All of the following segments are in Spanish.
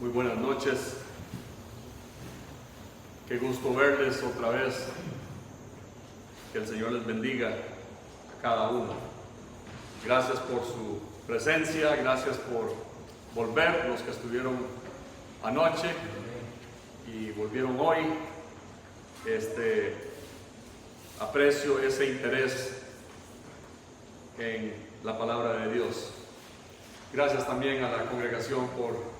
Muy buenas noches. Qué gusto verles otra vez. Que el Señor les bendiga a cada uno. Gracias por su presencia, gracias por volver, los que estuvieron anoche y volvieron hoy. Aprecio ese interés en la palabra de Dios. Gracias también a la congregación por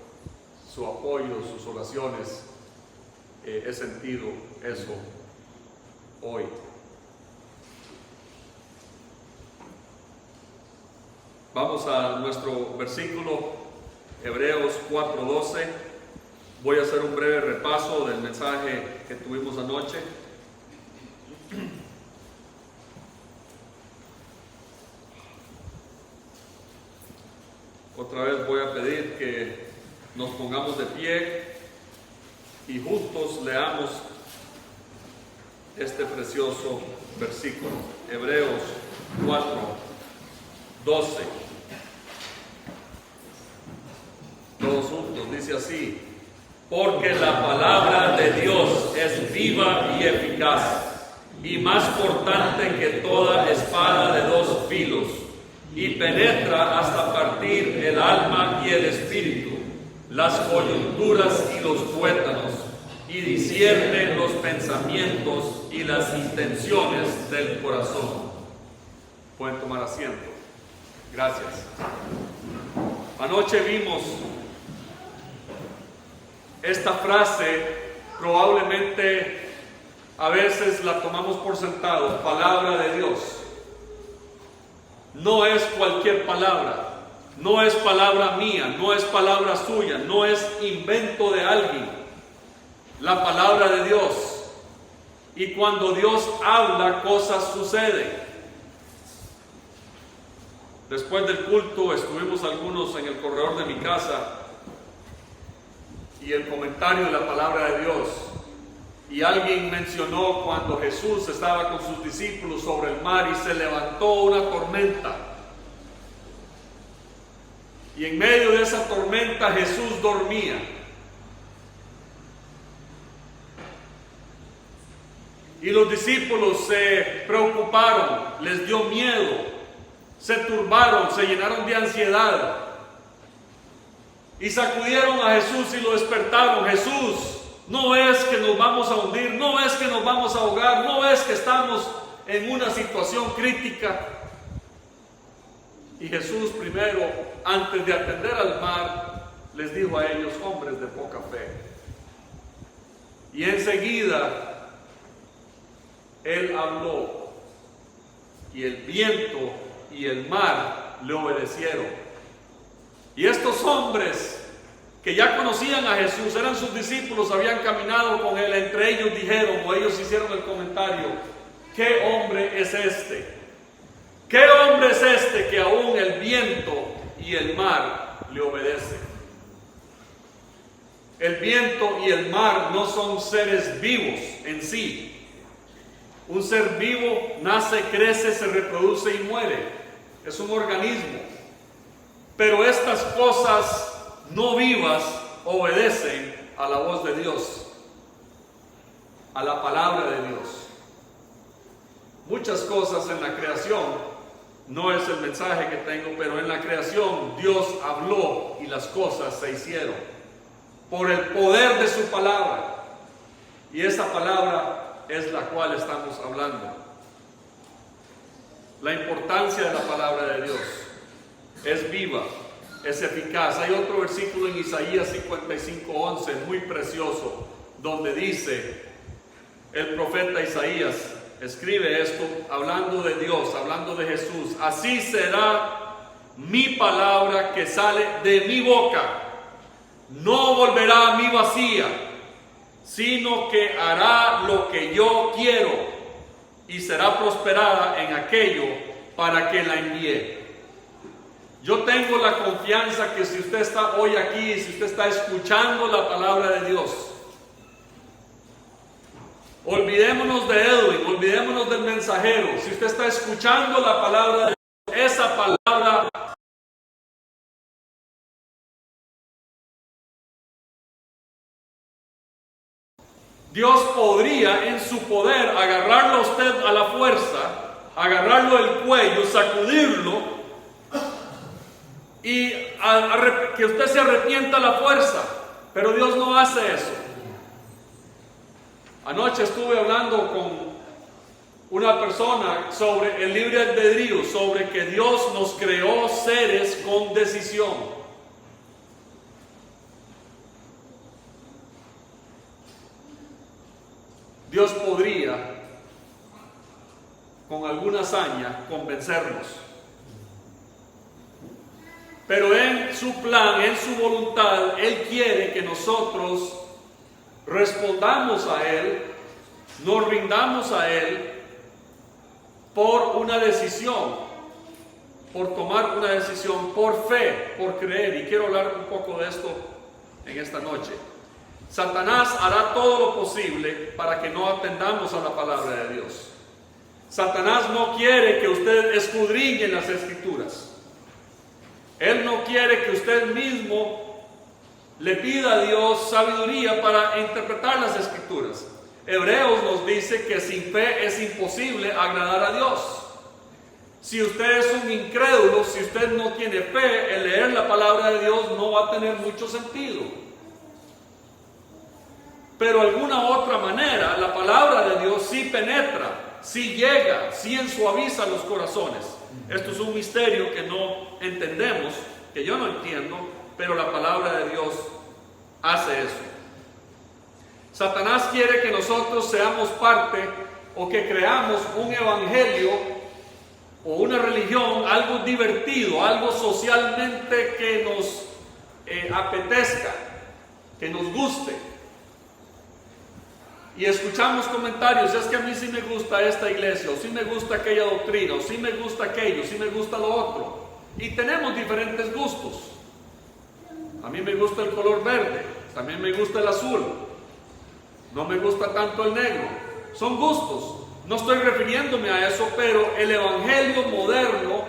su apoyo, sus oraciones. He sentido eso hoy. Vamos a nuestro versículo, Hebreos 4:12. Voy a hacer un breve repaso del mensaje que tuvimos anoche. Otra vez voy a pedir que nos pongamos de pie y juntos leamos este precioso versículo. Hebreos 4:12. Todos juntos, dice así: porque la palabra de Dios es viva y eficaz, y más cortante que toda espada de dos filos, y penetra hasta partir el alma y el espíritu, las coyunturas y los tuétanos, y discierne los pensamientos y las intenciones del corazón. Pueden tomar asiento. Gracias. Anoche vimos esta frase, probablemente a veces la tomamos por sentado, palabra de Dios. No es cualquier palabra, no es palabra mía, no es palabra suya, no es invento de alguien. La palabra de Dios. Y cuando Dios habla, cosas suceden. Después del culto estuvimos algunos en el corredor de mi casa y el comentario de la palabra de Dios. Y alguien mencionó cuando Jesús estaba con sus discípulos sobre el mar y se levantó una tormenta. Y en medio de esa tormenta Jesús dormía. Y los discípulos se preocuparon, les dio miedo, se turbaron, se llenaron de ansiedad. Y sacudieron a Jesús y lo despertaron. Jesús, no es que nos vamos a hundir, no es que nos vamos a ahogar, no es que estamos en una situación crítica. Y Jesús primero, antes de atender al mar, les dijo a ellos: hombres de poca fe. Y enseguida Él habló, y el viento y el mar le obedecieron. Y estos hombres que ya conocían a Jesús, eran sus discípulos, habían caminado con Él, entre ellos dijeron, o ellos hicieron el comentario: ¿qué hombre es este? ¿Qué hombre es este que aún el viento y el mar le obedecen? El viento y el mar no son seres vivos en sí. Un ser vivo nace, crece, se reproduce y muere. Es un organismo. Pero estas cosas no vivas obedecen a la voz de Dios, a la palabra de Dios. Muchas cosas en la creación, no es el mensaje que tengo, pero en la creación Dios habló y las cosas se hicieron por el poder de su palabra. Y esa palabra es la cual estamos hablando. La importancia de la palabra de Dios. Es viva, es eficaz. Hay otro versículo en Isaías 55:11, muy precioso, donde dice el profeta Isaías, escribe esto, hablando de Dios, hablando de Jesús: así será mi palabra que sale de mi boca, no volverá a mí vacía, sino que hará lo que yo quiero y será prosperada en aquello para que la envíe. Yo tengo la confianza que si usted está hoy aquí, si usted está escuchando la palabra de Dios, olvidémonos de Edwin, olvidémonos del mensajero. Si usted está escuchando la palabra de Dios, esa palabra Dios podría en su poder agarrarlo a usted a la fuerza, agarrarlo del cuello, sacudirlo y que usted se arrepienta a la fuerza, pero Dios no hace eso. Anoche estuve hablando con una persona sobre el libre albedrío, sobre que Dios nos creó seres con decisión. Dios podría, con alguna hazaña, convencernos. Pero en su plan, en su voluntad, Él quiere que nosotros respondamos a Él, nos rindamos a Él por una decisión, por tomar una decisión, por fe, por creer. Y quiero hablar un poco de esto en esta noche. Satanás hará todo lo posible para que no atendamos a la palabra de Dios. Satanás no quiere que usted escudriñe las Escrituras. Él no quiere que usted mismo le pida a Dios sabiduría para interpretar las Escrituras. Hebreos nos dice que sin fe es imposible agradar a Dios. Si usted es un incrédulo, si usted no tiene fe, el leer la palabra de Dios no va a tener mucho sentido. Pero de alguna otra manera, la palabra de Dios sí penetra, sí llega, sí ensuaviza los corazones. Esto es un misterio que no entendemos, que yo no entiendo, pero la palabra de Dios hace eso. Satanás quiere que nosotros seamos parte o que creamos un evangelio o una religión, algo divertido, algo socialmente que nos apetezca, que nos guste. Y escuchamos comentarios, es que a mí sí me gusta esta iglesia, o sí me gusta aquella doctrina, o sí me gusta aquello, sí me gusta lo otro. Y tenemos diferentes gustos. A mí me gusta el color verde, también me gusta el azul, no me gusta tanto el negro. Son gustos, no estoy refiriéndome a eso, pero el evangelio moderno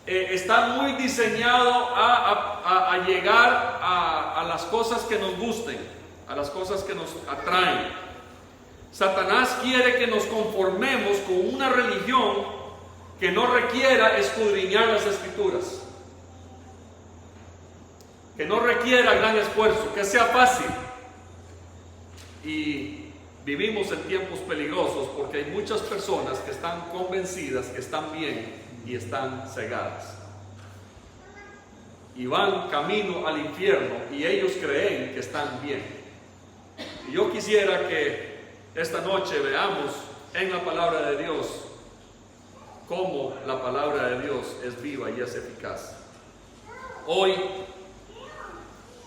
está muy diseñado a llegar a las cosas que nos gusten, a las cosas que nos atraen. Satanás quiere que nos conformemos con una religión que no requiera escudriñar las Escrituras, que no requiera gran esfuerzo, que sea fácil. Y vivimos en tiempos peligrosos porque hay muchas personas que están convencidas que están bien y están cegadas. Y van camino al infierno y ellos creen que están bien. Y yo quisiera que esta noche veamos en la palabra de Dios cómo la palabra de Dios es viva y es eficaz. Hoy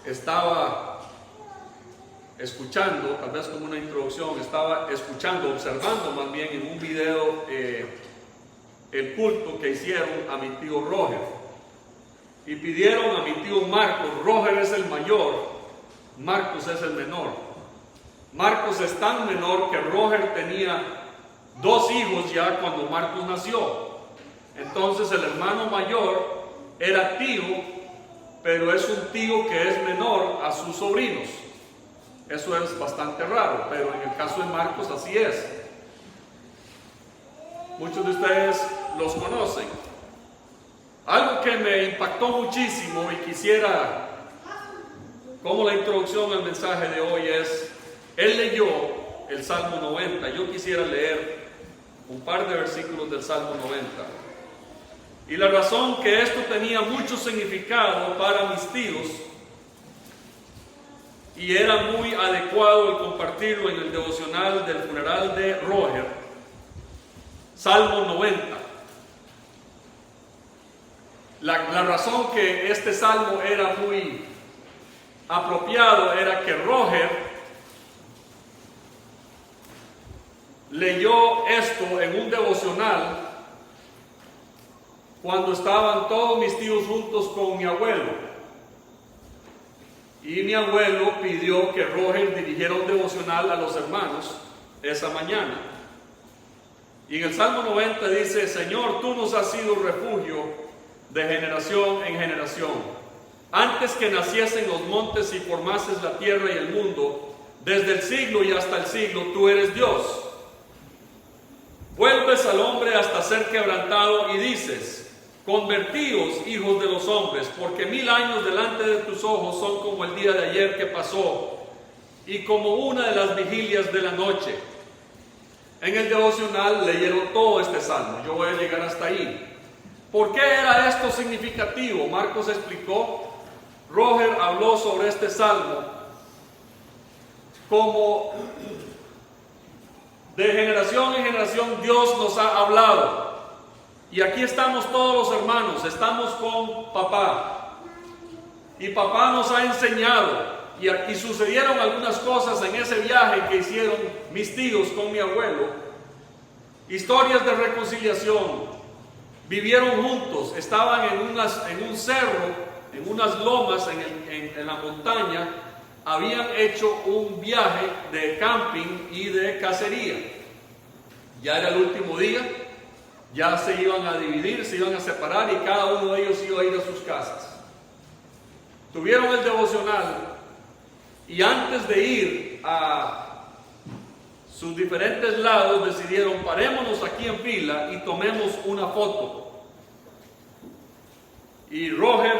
estaba escuchando, tal vez como una introducción, estaba escuchando, observando más bien en un video el culto que hicieron a mi tío Roger. Y pidieron a mi tío Marcos. Roger es el mayor, Marcos es el menor. Marcos es tan menor que Roger tenía 2 hijos ya cuando Marcos nació. Entonces el hermano mayor era tío, pero es un tío que es menor a sus sobrinos. Eso es bastante raro, pero en el caso de Marcos así es. Muchos de ustedes los conocen. Algo que me impactó muchísimo y quisiera, como la introducción al mensaje de hoy es, él leyó el Salmo 90. Yo quisiera leer un par de versículos del Salmo 90. Y la razón que esto tenía mucho significado para mis tíos y era muy adecuado el compartirlo en el devocional del funeral de Roger. Salmo 90. La razón que este salmo era muy apropiado era que Roger leyó esto en un devocional cuando estaban todos mis tíos juntos con mi abuelo. Y mi abuelo pidió que Roger dirigiera un devocional a los hermanos esa mañana. Y en el Salmo 90 dice: Señor, tú nos has sido refugio de generación en generación. Antes que naciesen los montes y formases la tierra y el mundo, desde el siglo y hasta el siglo tú eres Dios. Vuelves al hombre hasta ser quebrantado y dices: convertíos, hijos de los hombres, porque 1000 años delante de tus ojos son como el día de ayer que pasó, y como una de las vigilias de la noche. En el devocional leyeron todo este salmo. Yo voy a llegar hasta ahí. ¿Por qué era esto significativo? Marcos explicó. Roger habló sobre este salmo como de generación en generación Dios nos ha hablado. Y aquí estamos todos los hermanos, estamos con papá. Y papá nos ha enseñado. Y aquí sucedieron algunas cosas en ese viaje que hicieron mis tíos con mi abuelo. Historias de reconciliación. Vivieron juntos, estaban en un cerro, en unas lomas, en la montaña. Habían hecho un viaje de camping y de cacería. Ya era el último día, ya se iban a dividir, se iban a separar y cada uno de ellos iba a ir a sus casas. Tuvieron el devocional y antes de ir a sus diferentes lados decidieron: parémonos aquí en fila y tomemos una foto. Y Roger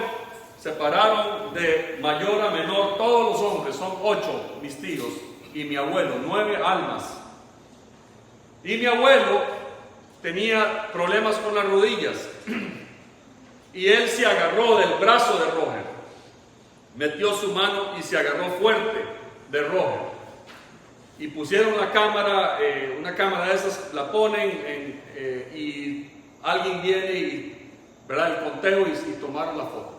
se pararon de mayor a menor, todos los hombres, son 8 mis tíos, y mi abuelo, 9 almas. Y mi abuelo tenía problemas con las rodillas, y él se agarró del brazo de Roger, metió su mano y se agarró fuerte de Roger. Y pusieron la cámara, una cámara de esas, la ponen y alguien viene y, ¿verdad?, el conteo y tomaron la foto.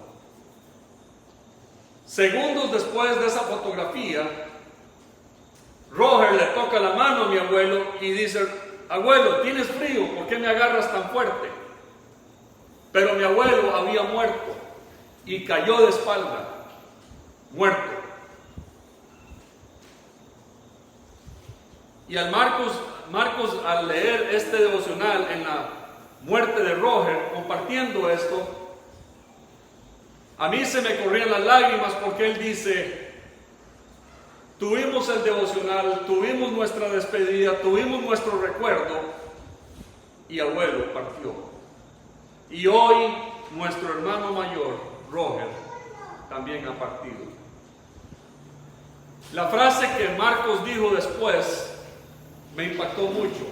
Segundos después de esa fotografía, Roger le toca la mano a mi abuelo y dice: abuelo, ¿tienes frío? ¿Por qué me agarras tan fuerte? Pero mi abuelo había muerto y cayó de espalda, muerto. Y al Marcos al leer este devocional en la muerte de Roger, compartiendo esto, a mí se me corrían las lágrimas porque él dice: tuvimos el devocional, tuvimos nuestra despedida, tuvimos nuestro recuerdo y abuelo partió. Y hoy nuestro hermano mayor, Roger, también ha partido. La frase que Marcos dijo después me impactó mucho.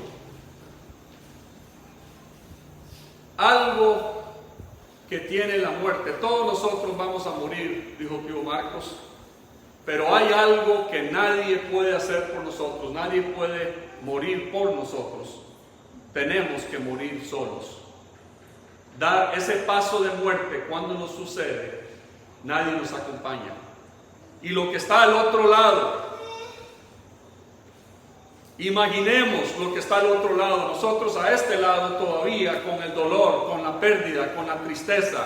Algo que tiene la muerte. Todos nosotros vamos a morir, dijo Pío Marcos, pero hay algo que nadie puede hacer por nosotros, nadie puede morir por nosotros. Tenemos que morir solos. Dar ese paso de muerte cuando nos sucede, nadie nos acompaña. Y lo que está al otro lado, imaginemos lo que está al otro lado. Nosotros a este lado todavía, con el dolor, con la pérdida, con la tristeza,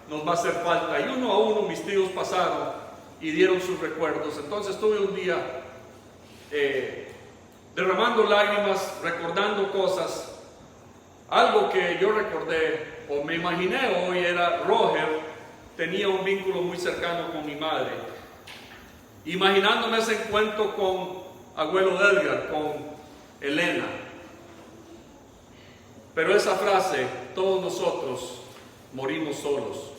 nos va a hacer falta. Y uno a uno mis tíos pasaron y dieron sus recuerdos. Entonces estuve un día derramando lágrimas, recordando cosas. Algo que yo recordé o me imaginé hoy era: Roger tenía un vínculo muy cercano con mi madre. Imaginándome ese encuentro con abuelo Edgar, con Elena. Pero esa frase: todos nosotros morimos solos.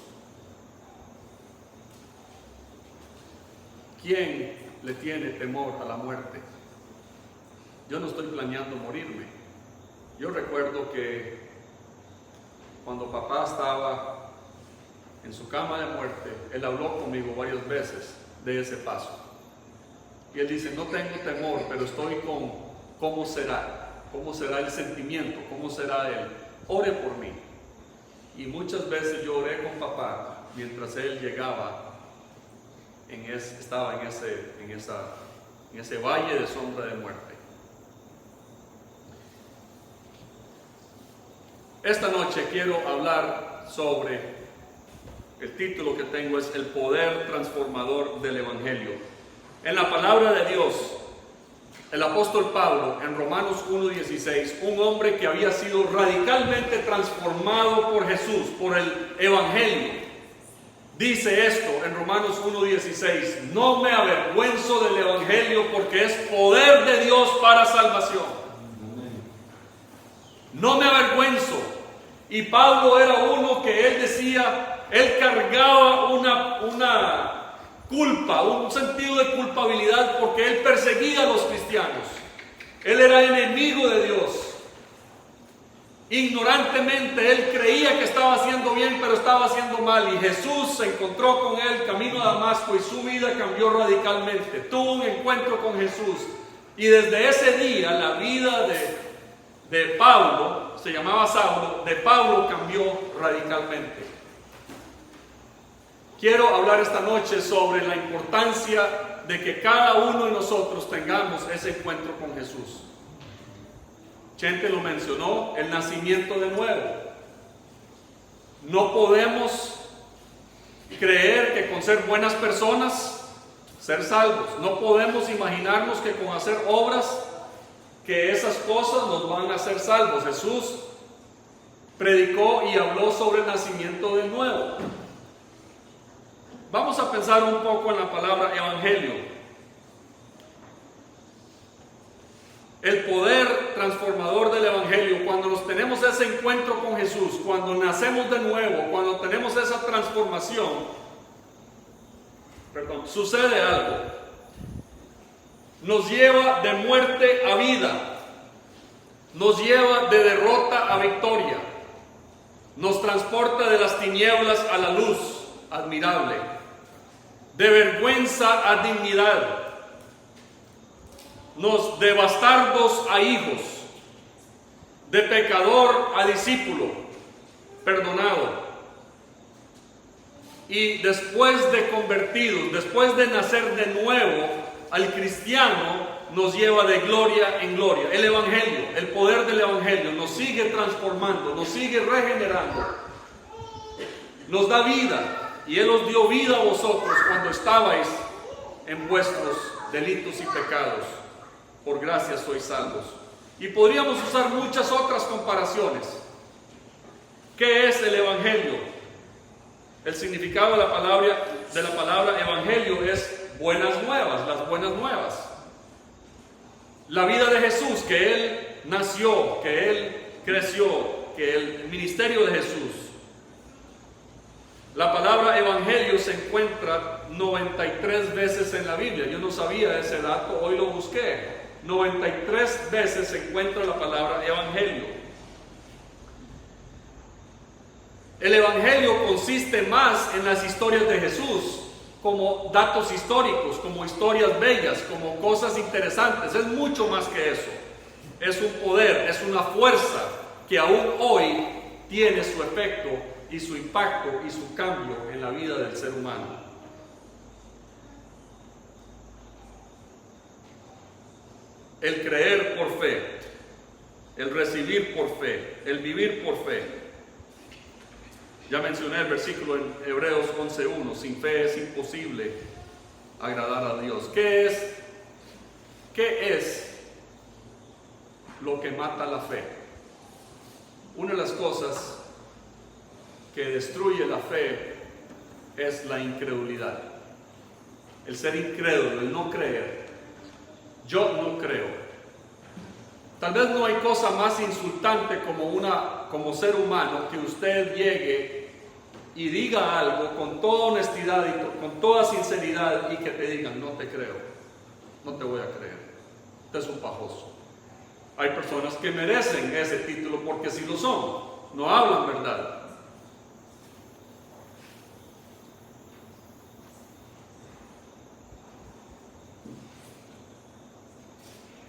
¿Quién le tiene temor a la muerte? Yo no estoy planeando morirme. Yo recuerdo que cuando papá estaba en su cama de muerte, él habló conmigo varias veces de ese paso. Y él dice: no tengo temor, pero estoy con cómo será el sentimiento, cómo será él. Ore por mí. Y muchas veces yo oré con papá mientras él llegaba, estaba en ese valle de sombra de muerte. Esta noche quiero hablar sobre, el título que tengo es El poder transformador del Evangelio. En la palabra de Dios, el apóstol Pablo, en Romanos 1:16, un hombre que había sido radicalmente transformado por Jesús, por el Evangelio, dice esto en Romanos 1:16: no me avergüenzo del Evangelio porque es poder de Dios para salvación. No me avergüenzo. Y Pablo era uno que él decía, él cargaba una culpa, un sentido de culpabilidad porque él perseguía a los cristianos. Él era enemigo de Dios. Ignorantemente él creía que estaba haciendo bien, pero estaba haciendo mal. Y Jesús se encontró con él camino a Damasco y su vida cambió radicalmente. Tuvo un encuentro con Jesús. Y desde ese día la vida de Pablo, se llamaba Saulo, de Pablo cambió radicalmente. Quiero hablar esta noche sobre la importancia de que cada uno de nosotros tengamos ese encuentro con Jesús. Chente lo mencionó, el nacimiento de nuevo. No podemos creer que con ser buenas personas, ser salvos. No podemos imaginarnos que con hacer obras, que esas cosas nos van a hacer salvos. Jesús predicó y habló sobre el nacimiento de nuevo. Vamos a pensar un poco en la palabra evangelio. El poder transformador del evangelio, cuando nos tenemos ese encuentro con Jesús, cuando nacemos de nuevo, cuando tenemos esa transformación, sucede algo. Nos lleva de muerte a vida, nos lleva de derrota a victoria, nos transporta de las tinieblas a la luz admirable, de vergüenza a dignidad, de bastardos a hijos, de pecador a discípulo perdonado. Y después de convertidos, después de nacer de nuevo, al cristiano nos lleva de gloria en gloria. El evangelio, el poder del evangelio nos sigue transformando, nos sigue regenerando, nos da vida. Y Él os dio vida a vosotros cuando estabais en vuestros delitos y pecados. Por gracia sois salvos. Y podríamos usar muchas otras comparaciones. ¿Qué es el evangelio? El significado de la palabra evangelio es buenas nuevas, las buenas nuevas. La vida de Jesús, que Él nació, que Él creció, que el ministerio de Jesús. La palabra evangelio se encuentra 93 veces en la Biblia. Yo no sabía ese dato, hoy lo busqué. 93 veces se encuentra la palabra evangelio. El evangelio consiste más en las historias de Jesús, como datos históricos, como historias bellas, como cosas interesantes. Es mucho más que eso. Es un poder, es una fuerza que aún hoy tiene su efecto y su impacto y su cambio en la vida del ser humano. El creer por fe, el recibir por fe, el vivir por fe. Ya mencioné el versículo en Hebreos 11:1, sin fe es imposible agradar a Dios. ¿Qué es lo que mata la fe? Una de las cosas que destruye la fe es la incredulidad. El ser incrédulo, el no creer. Yo no creo. Tal vez no hay cosa más insultante como ser humano que usted llegue y diga algo con toda honestidad y con toda sinceridad y que te digan: no te creo, no te voy a creer, usted es un pajoso. Hay personas que merecen ese título porque sí lo son, no hablan verdad.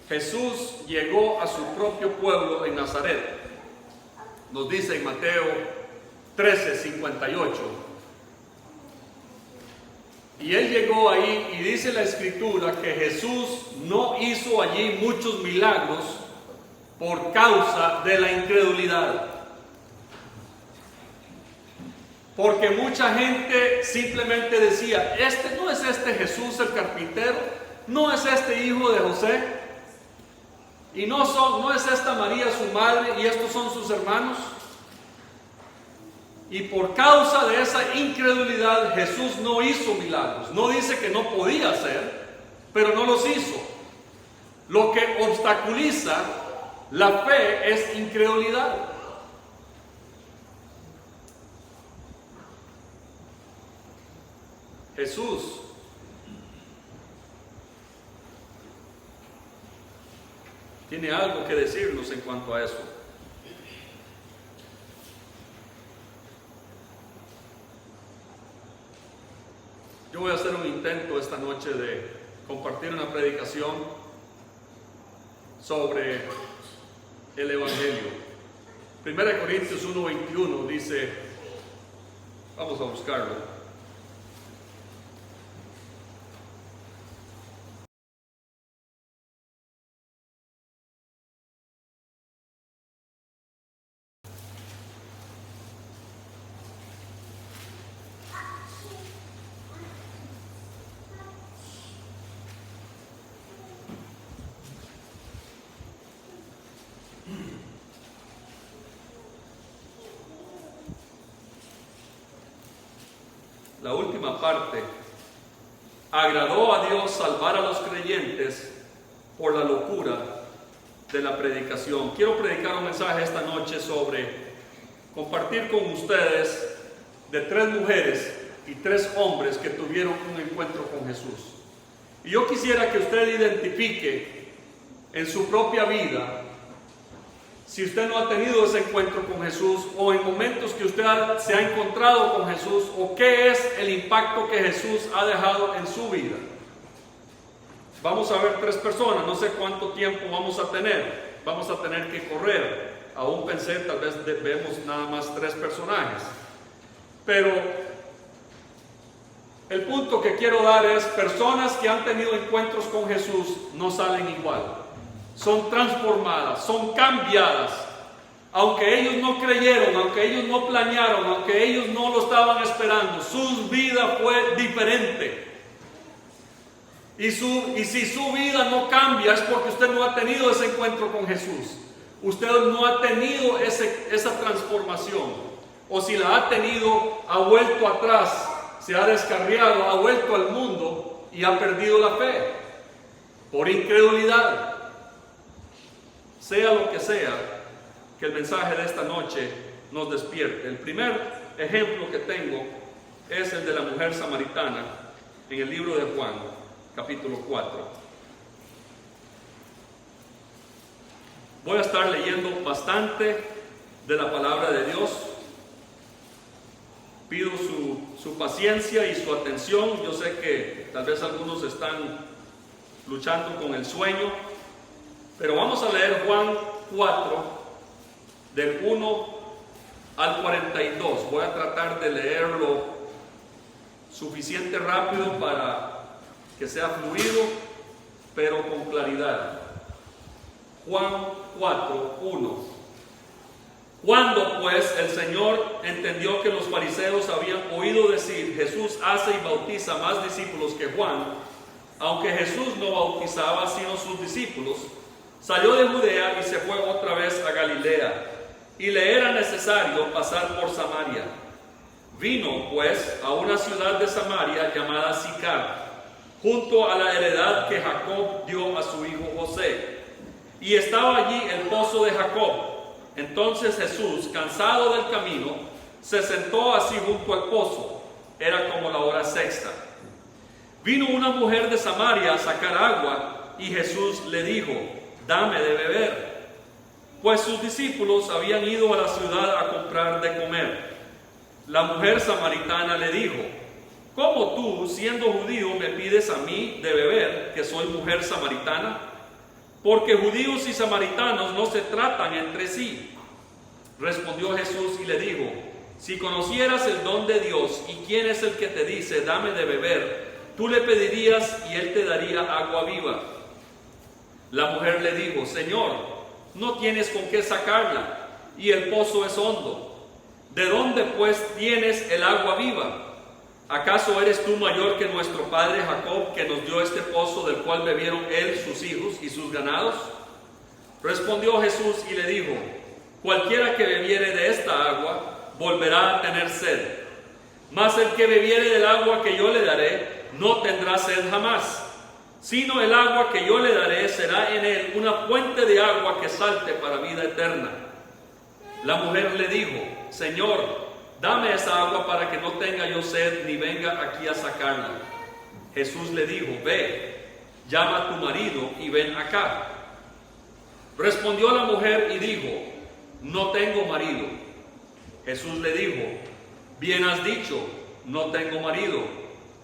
Jesús llegó a su propio pueblo en Nazaret. Nos dice en Mateo 13:58. Y Él llegó ahí y dice la Escritura que Jesús no hizo allí muchos milagros por causa de la incredulidad. Porque mucha gente simplemente decía: ¿no es este Jesús el carpintero? ¿No es este hijo de José? ¿Y no es esta María su madre y estos son sus hermanos? Y por causa de esa incredulidad Jesús no hizo milagros. No dice que no podía hacer, pero no los hizo. Lo que obstaculiza la fe es incredulidad. Jesús tiene algo que decirnos en cuanto a eso. Yo voy a hacer un intento esta noche de compartir una predicación sobre el Evangelio. 1 Corintios 1:21 dice, vamos a buscarlo. La última parte, agradó a Dios salvar a los creyentes por la locura de la predicación. Quiero predicar un mensaje esta noche sobre compartir con ustedes de 3 mujeres y 3 hombres que tuvieron un encuentro con Jesús. Y yo quisiera que usted identifique en su propia vida si usted no ha tenido ese encuentro con Jesús, o en momentos que usted se ha encontrado con Jesús, o qué es el impacto que Jesús ha dejado en su vida. Vamos a ver 3 personas, no sé cuánto tiempo vamos a tener que correr. Aún pensé, tal vez vemos nada más 3 personajes. Pero el punto que quiero dar es, personas que han tenido encuentros con Jesús no salen igual. Son transformadas, son cambiadas. Aunque ellos no creyeron, aunque ellos no planearon, aunque ellos no lo estaban esperando, su vida fue diferente. Y si su vida no cambia, es porque usted no ha tenido ese encuentro con Jesús. Usted no ha tenido esa transformación. O si la ha tenido, ha vuelto atrás, se ha descarriado, ha vuelto al mundo y ha perdido la fe por incredulidad. Sea lo que sea, que el mensaje de esta noche nos despierte. El primer ejemplo que tengo es el de la mujer samaritana en el libro de Juan, capítulo 4. Voy a estar leyendo bastante de la palabra de Dios. Pido su paciencia y su atención. Yo sé que tal vez algunos están luchando con el sueño. Pero vamos a leer Juan 4, del 1 al 42. Voy a tratar de leerlo suficiente rápido para que sea fluido, pero con claridad. Juan 4, 1. Cuando pues el Señor entendió que los fariseos habían oído decir, Jesús hace y bautiza más discípulos que Juan, aunque Jesús no bautizaba sino sus discípulos, salió de Judea y se fue otra vez a Galilea, y le era necesario pasar por Samaria. Vino pues a una ciudad de Samaria llamada Sicar, junto a la heredad que Jacob dio a su hijo José. Y estaba allí el pozo de Jacob. Entonces Jesús, cansado del camino, se sentó así junto al pozo. Era como la hora sexta. Vino una mujer de Samaria a sacar agua, y Jesús le dijo, dame de beber, pues sus discípulos habían ido a la ciudad a comprar de comer. La mujer samaritana le dijo, ¿cómo tú, siendo judío, me pides a mí de beber, que soy mujer samaritana? Porque judíos y samaritanos no se tratan entre sí. Respondió Jesús y le dijo, si conocieras el don de Dios y quién es el que te dice, dame de beber, tú le pedirías y él te daría agua viva. La mujer le dijo, Señor, no tienes con qué sacarla, y el pozo es hondo. ¿De dónde pues tienes el agua viva? ¿Acaso eres tú mayor que nuestro padre Jacob, que nos dio este pozo del cual bebieron él, sus hijos y sus ganados? Respondió Jesús y le dijo, cualquiera que bebiere de esta agua volverá a tener sed. Mas el que bebiere del agua que yo le daré, no tendrá sed jamás, sino el agua que yo le daré será en él una fuente de agua que salte para vida eterna. La mujer le dijo: Señor, dame esa agua para que no tenga yo sed ni venga aquí a sacarla. Jesús le dijo: Ve, llama a tu marido y ven acá. Respondió la mujer y dijo: No tengo marido. Jesús le dijo: Bien has dicho, no tengo marido,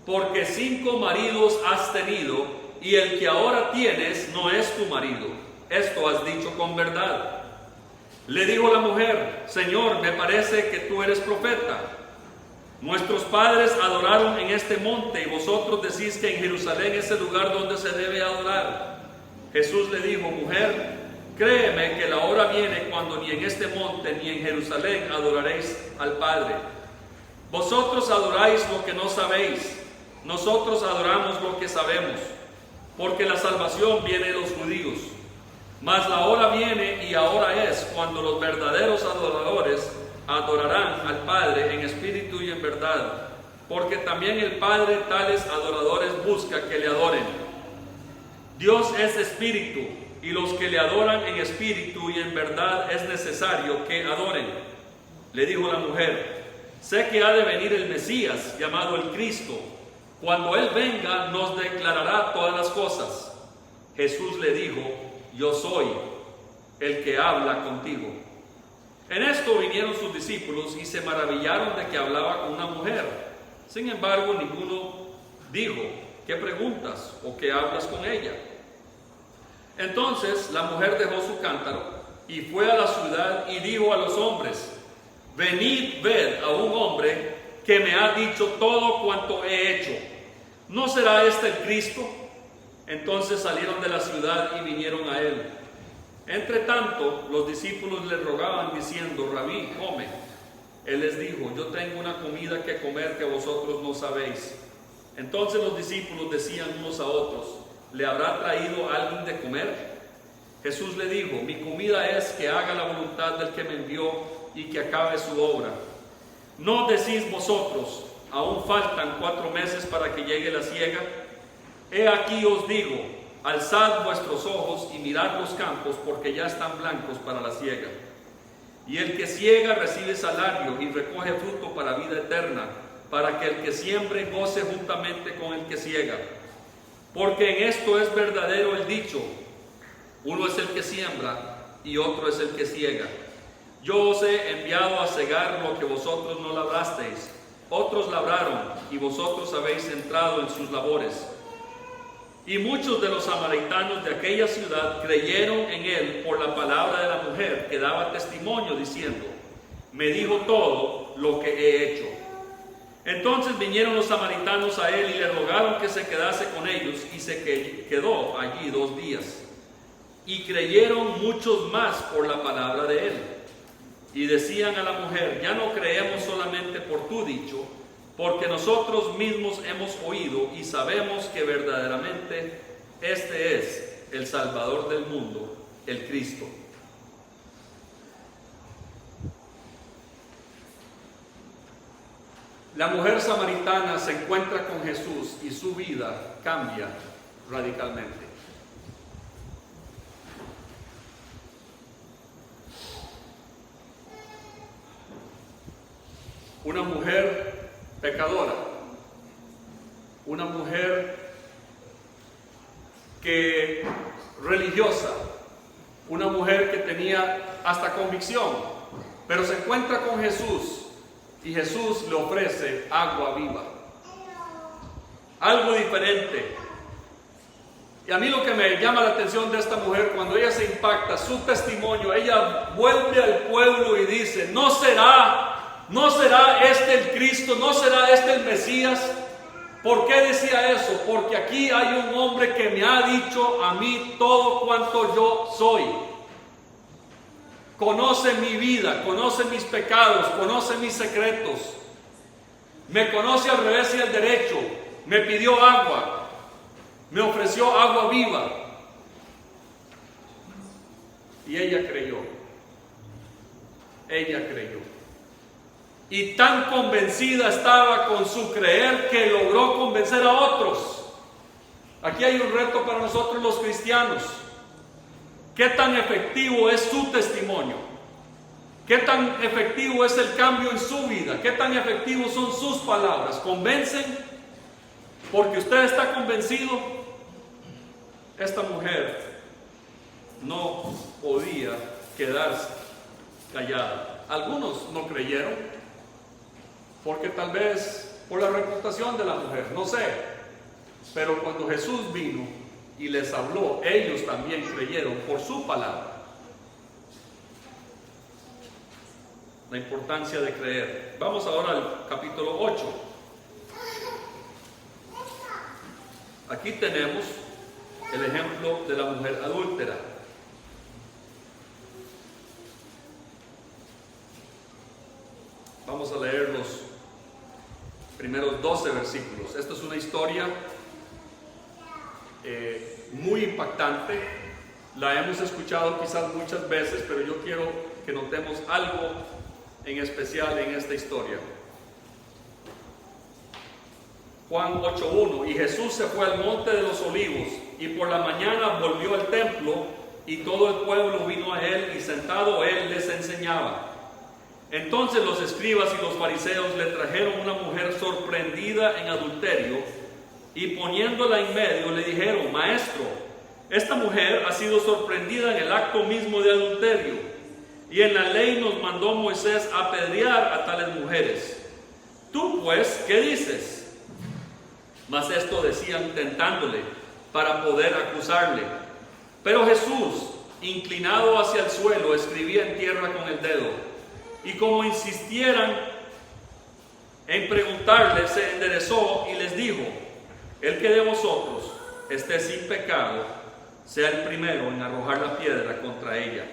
porque 5 maridos has tenido, y el que ahora tienes no es tu marido. Esto has dicho con verdad. Le dijo la mujer: Señor, me parece que tú eres profeta. Nuestros padres adoraron en este monte, y vosotros decís que en Jerusalén es el lugar donde se debe adorar. Jesús le dijo: Mujer, créeme que la hora viene cuando ni en este monte ni en Jerusalén adoraréis al Padre. Vosotros adoráis lo que no sabéis, nosotros adoramos lo que sabemos, porque la salvación viene de los judíos. Mas la hora viene y ahora es cuando los verdaderos adoradores adorarán al Padre en espíritu y en verdad, porque también el Padre tales adoradores busca que le adoren. Dios es espíritu, y los que le adoran en espíritu y en verdad es necesario que adoren. Le dijo la mujer: Sé que ha de venir el Mesías, llamado el Cristo. Cuando Él venga, nos declarará todas las cosas. Jesús le dijo: Yo soy el que habla contigo. En esto vinieron sus discípulos y se maravillaron de que hablaba con una mujer. Sin embargo, ninguno dijo: ¿Qué preguntas o qué hablas con ella? Entonces la mujer dejó su cántaro y fue a la ciudad y dijo a los hombres: Venid, ved a un hombre que me ha dicho todo cuanto he hecho. ¿No será este el Cristo? Entonces salieron de la ciudad y vinieron a él. Entre tanto, los discípulos le rogaban diciendo: Rabí, come. Él les dijo: Yo tengo una comida que comer que vosotros no sabéis. Entonces los discípulos decían unos a otros: ¿Le habrá traído alguien de comer? Jesús le dijo: Mi comida es que haga la voluntad del que me envió y que acabe su obra. ¿No decís vosotros: aún faltan 4 meses para que llegue la siega? He aquí os digo: alzad vuestros ojos y mirad los campos, porque ya están blancos para la siega. Y el que siega recibe salario y recoge fruto para vida eterna, para que el que siembre goce juntamente con el que siega. Porque en esto es verdadero el dicho: uno es el que siembra y otro es el que siega. Yo os he enviado a segar lo que vosotros no labrasteis. Otros labraron y vosotros habéis entrado en sus labores. Y muchos de los samaritanos de aquella ciudad creyeron en él por la palabra de la mujer, que daba testimonio diciendo: Me dijo todo lo que he hecho. Entonces vinieron los samaritanos a él y le rogaron que se quedase con ellos, y se quedó allí 2 días. Y creyeron muchos más por la palabra de él. Y decían a la mujer: Ya no creemos solamente por tu dicho, porque nosotros mismos hemos oído y sabemos que verdaderamente este es el Salvador del mundo, el Cristo. La mujer samaritana se encuentra con Jesús y su vida cambia radicalmente. Una mujer pecadora, una mujer religiosa, una mujer que tenía hasta convicción, pero se encuentra con Jesús y Jesús le ofrece agua viva, algo diferente. Y a mí lo que me llama la atención de esta mujer, cuando ella se impacta, su testimonio, ella vuelve al pueblo y dice: ¿No será este el Cristo? ¿No será este el Mesías? ¿Por qué decía eso? Porque aquí hay un hombre que me ha dicho a mí todo cuanto yo soy. Conoce mi vida, conoce mis pecados, conoce mis secretos. Me conoce al revés y al derecho. Me pidió agua, me ofreció agua viva. Y ella creyó. Ella creyó. Y tan convencida estaba con su creer que logró convencer a otros. Aquí hay un reto para nosotros los cristianos. ¿Qué tan efectivo es su testimonio? ¿Qué tan efectivo es el cambio en su vida? ¿Qué tan efectivos son sus palabras? ¿Convencen? Porque usted está convencido. Esta mujer no podía quedarse callada. Algunos no creyeron, porque tal vez por la reputación de la mujer, no sé. Pero cuando Jesús vino y les habló, ellos también creyeron por su palabra. La importancia de creer. Vamos ahora al capítulo 8. Aquí tenemos el ejemplo de la mujer adúltera. Vamos a leer los primeros 12 versículos. Esta es una historia muy impactante. La hemos escuchado quizás muchas veces, pero yo quiero que notemos algo en especial en esta historia. Juan 8:1. Y Jesús se fue al monte de los olivos, y por la mañana volvió al templo, y todo el pueblo vino a él, y sentado él les enseñaba. Entonces los escribas y los fariseos le trajeron una mujer sorprendida en adulterio, y poniéndola en medio le dijeron: Maestro, esta mujer ha sido sorprendida en el acto mismo de adulterio, y en la ley nos mandó Moisés apedrear a tales mujeres. Tú pues, ¿qué dices? Mas esto decían tentándole para poder acusarle. Pero Jesús, inclinado hacia el suelo, escribía en tierra con el dedo. Y como insistieran en preguntarle, se enderezó y les dijo: el que de vosotros esté sin pecado, sea el primero en arrojar la piedra contra ella.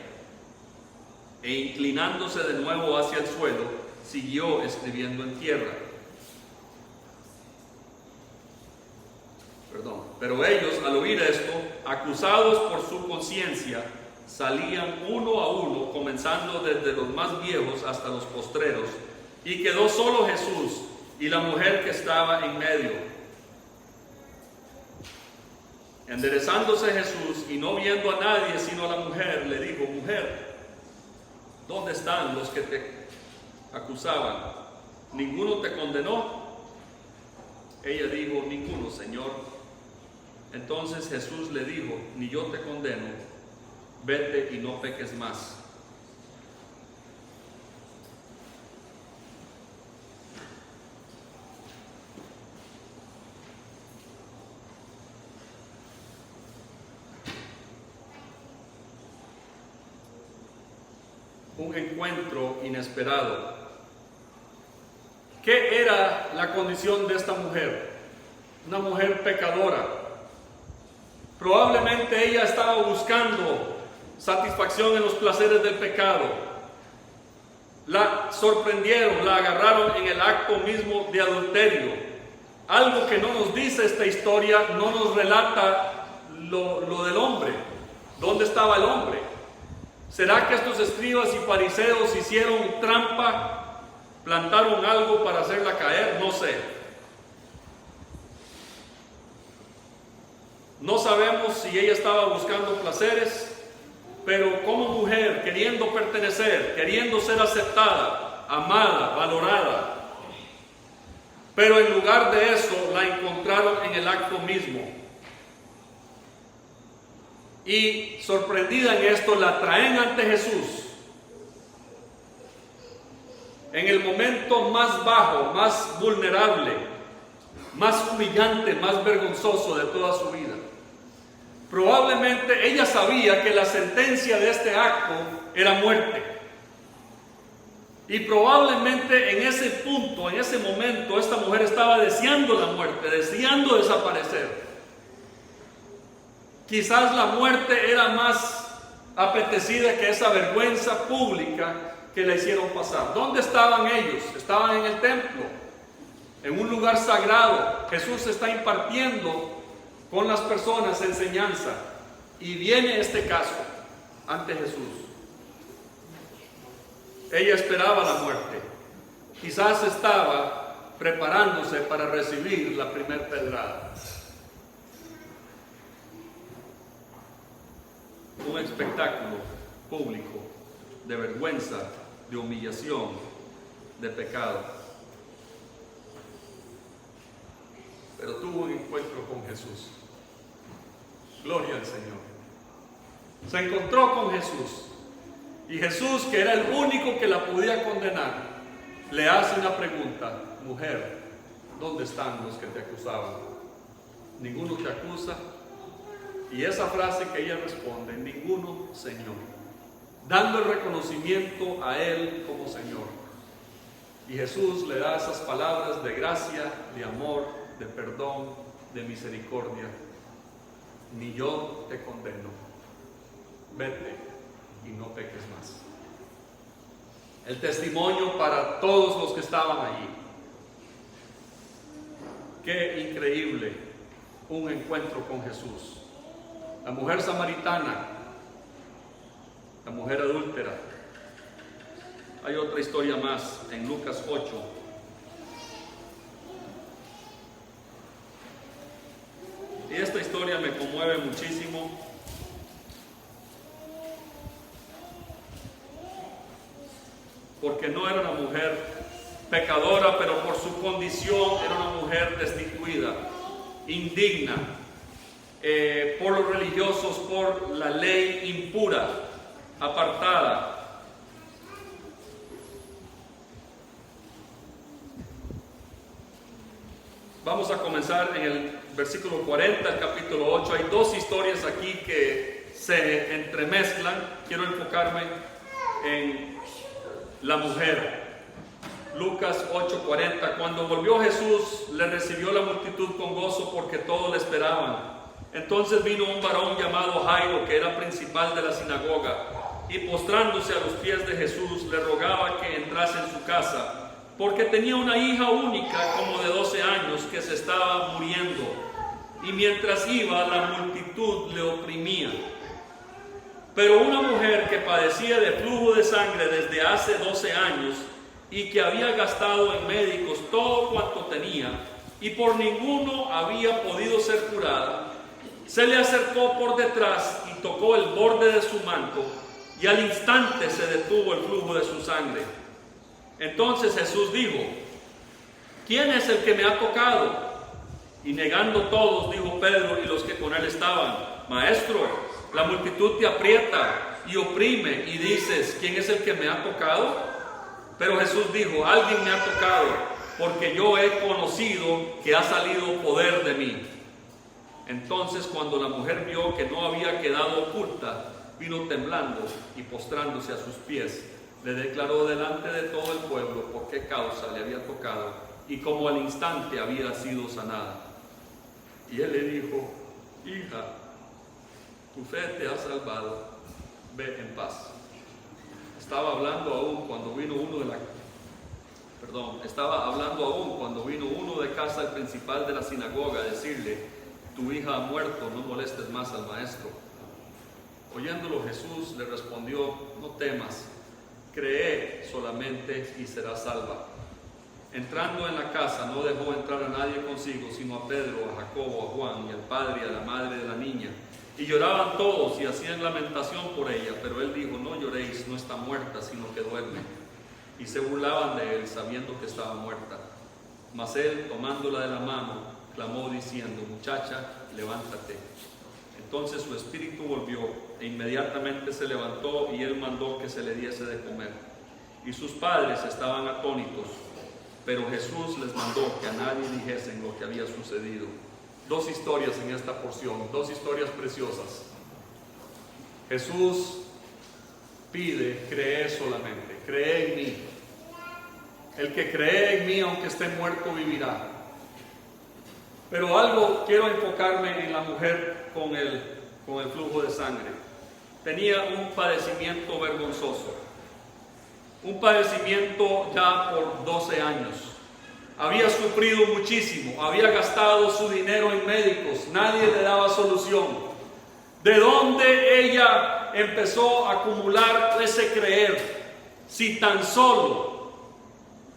E inclinándose de nuevo hacia el suelo, siguió escribiendo en tierra. Pero ellos, al oír esto, acusados por su conciencia, salían uno a uno, comenzando desde los más viejos hasta los postreros, y quedó solo Jesús y la mujer que estaba en medio. Enderezándose Jesús y no viendo a nadie sino a la mujer, le dijo: Mujer, ¿dónde están los que te acusaban? ¿Ninguno te condenó? Ella dijo: Ninguno, Señor. Entonces Jesús le dijo: Ni yo te condeno, vete y no peques más. Un encuentro inesperado. ¿Qué era la condición de esta mujer? Una mujer pecadora. Probablemente ella estaba buscando satisfacción en los placeres del pecado. La sorprendieron, la agarraron en el acto mismo de adulterio. Algo que no nos dice esta historia, no nos relata lo del hombre. ¿Dónde estaba el hombre? ¿Será que estos escribas y fariseos hicieron trampa? ¿Plantaron algo para hacerla caer? No sé. No sabemos si ella estaba buscando placeres, pero como mujer, queriendo pertenecer, queriendo ser aceptada, amada, valorada. Pero en lugar de eso, la encontraron en el acto mismo. Y sorprendida en esto, la traen ante Jesús. En el momento más bajo, más vulnerable, más humillante, más vergonzoso de toda su vida. Probablemente ella sabía que la sentencia de este acto era muerte. Y probablemente en ese punto, en ese momento, esta mujer estaba deseando la muerte, deseando desaparecer. Quizás la muerte era más apetecida que esa vergüenza pública que le hicieron pasar. ¿Dónde estaban ellos? Estaban en el templo, en un lugar sagrado. Jesús está impartiendo con las personas enseñanza. Y viene este caso ante Jesús. Ella esperaba la muerte. Quizás estaba preparándose para recibir la primera pedrada. Un espectáculo público de vergüenza, de humillación, de pecado. Pero tuvo un encuentro con Jesús. Gloria al Señor. Se encontró con Jesús. Y Jesús, que era el único que la podía condenar, le hace una pregunta: mujer, ¿dónde están los que te acusaban? ¿Ninguno te acusa? Y esa frase que ella responde: ninguno, Señor, dando el reconocimiento a Él como Señor. Y Jesús le da esas palabras de gracia, de amor, de perdón, de misericordia: ni yo te condeno, vete y no peques más. El testimonio para todos los que estaban allí. Qué increíble un encuentro con Jesús. La mujer samaritana, la mujer adúltera. Hay otra historia más en Lucas 8. Y esta historia me conmueve muchísimo. Porque no era una mujer pecadora, pero por su condición era una mujer destituida, indigna, por los religiosos, por la ley impura, apartada. Vamos a comenzar en el versículo 40, el capítulo 8. Hay dos historias aquí que se entremezclan. Quiero enfocarme en la mujer. Lucas 8:40. Cuando volvió Jesús, le recibió la multitud con gozo porque todos le esperaban. Entonces vino un varón llamado Jairo, que era principal de la sinagoga, y postrándose a los pies de Jesús, le rogaba que entrase en su casa, porque tenía una hija única, como de 12 años, que se estaba muriendo, y mientras iba, la multitud le oprimía. Pero una mujer que padecía de flujo de sangre desde hace 12 años, y que había gastado en médicos todo cuanto tenía, y por ninguno había podido ser curada, se le acercó por detrás y tocó el borde de su manto, y al instante se detuvo el flujo de su sangre. Entonces Jesús dijo: ¿quién es el que me ha tocado? Y negando todos, dijo Pedro y los que con él estaban: Maestro, la multitud te aprieta y oprime, y dices: ¿quién es el que me ha tocado? Pero Jesús dijo: alguien me ha tocado, porque yo he conocido que ha salido poder de mí. Entonces, cuando la mujer vio que no había quedado oculta, vino temblando y postrándose a sus pies, le declaró delante de todo el pueblo por qué causa le había tocado y cómo al instante había sido sanada. Y él le dijo: hija, tu fe te ha salvado, ve en paz. Estaba hablando aún cuando vino uno de casa del principal de la sinagoga a decirle: tu hija ha muerto, no molestes más al maestro. Oyéndolo Jesús le respondió: no temas, cree solamente y serás salva. Entrando en la casa no dejó entrar a nadie consigo, sino a Pedro, a Jacobo, a Juan y al padre y a la madre de la niña. Y lloraban todos y hacían lamentación por ella, pero él dijo: no lloréis, no está muerta, sino que duerme. Y se burlaban de él, sabiendo que estaba muerta. Mas él, tomándola de la mano, clamó diciendo: muchacha, levántate. Entonces su espíritu volvió, e inmediatamente se levantó, y él mandó que se le diese de comer. Y sus padres estaban atónitos, pero Jesús les mandó que a nadie dijesen lo que había sucedido. Dos historias en esta porción, dos historias preciosas. Jesús pide: cree solamente, cree en mí. El que cree en mí, aunque esté muerto, vivirá. Pero algo, quiero enfocarme en la mujer con el flujo de sangre. Tenía un padecimiento vergonzoso, un padecimiento ya por 12 años. Había sufrido muchísimo, había gastado su dinero en médicos, nadie le daba solución. ¿De dónde ella empezó a acumular ese creer? Si tan solo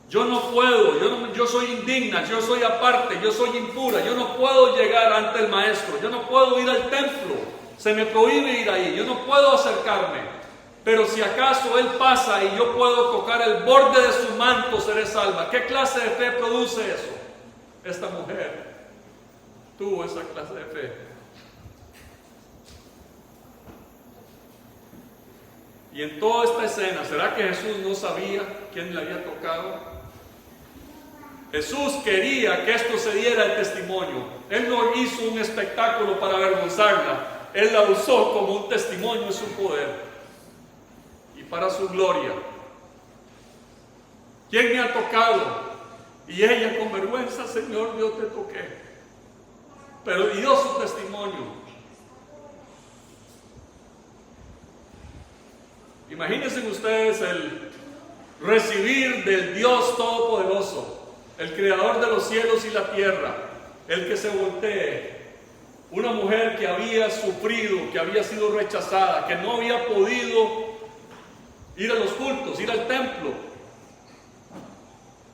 Yo no puedo, yo soy indigna, yo soy aparte, yo soy impura, yo no puedo llegar ante el maestro, yo no puedo ir al templo, se me prohíbe ir ahí, yo no puedo acercarme. Pero si acaso Él pasa y yo puedo tocar el borde de su manto, seré salva. ¿Qué clase de fe produce eso? Esta mujer tuvo esa clase de fe. Y en toda esta escena, ¿será que Jesús no sabía quién le había tocado? Jesús quería que esto se diera el testimonio. Él no hizo un espectáculo para avergonzarla. Él la usó como un testimonio de su poder y para su gloria. ¿Quién me ha tocado? Y ella con vergüenza: Señor, yo te toqué. Pero dio su testimonio. Imagínense ustedes el recibir del Dios Todopoderoso, el Creador de los cielos y la tierra, el que se voltee. Una mujer que había sufrido, que había sido rechazada, que no había podido ir a los cultos, ir al templo,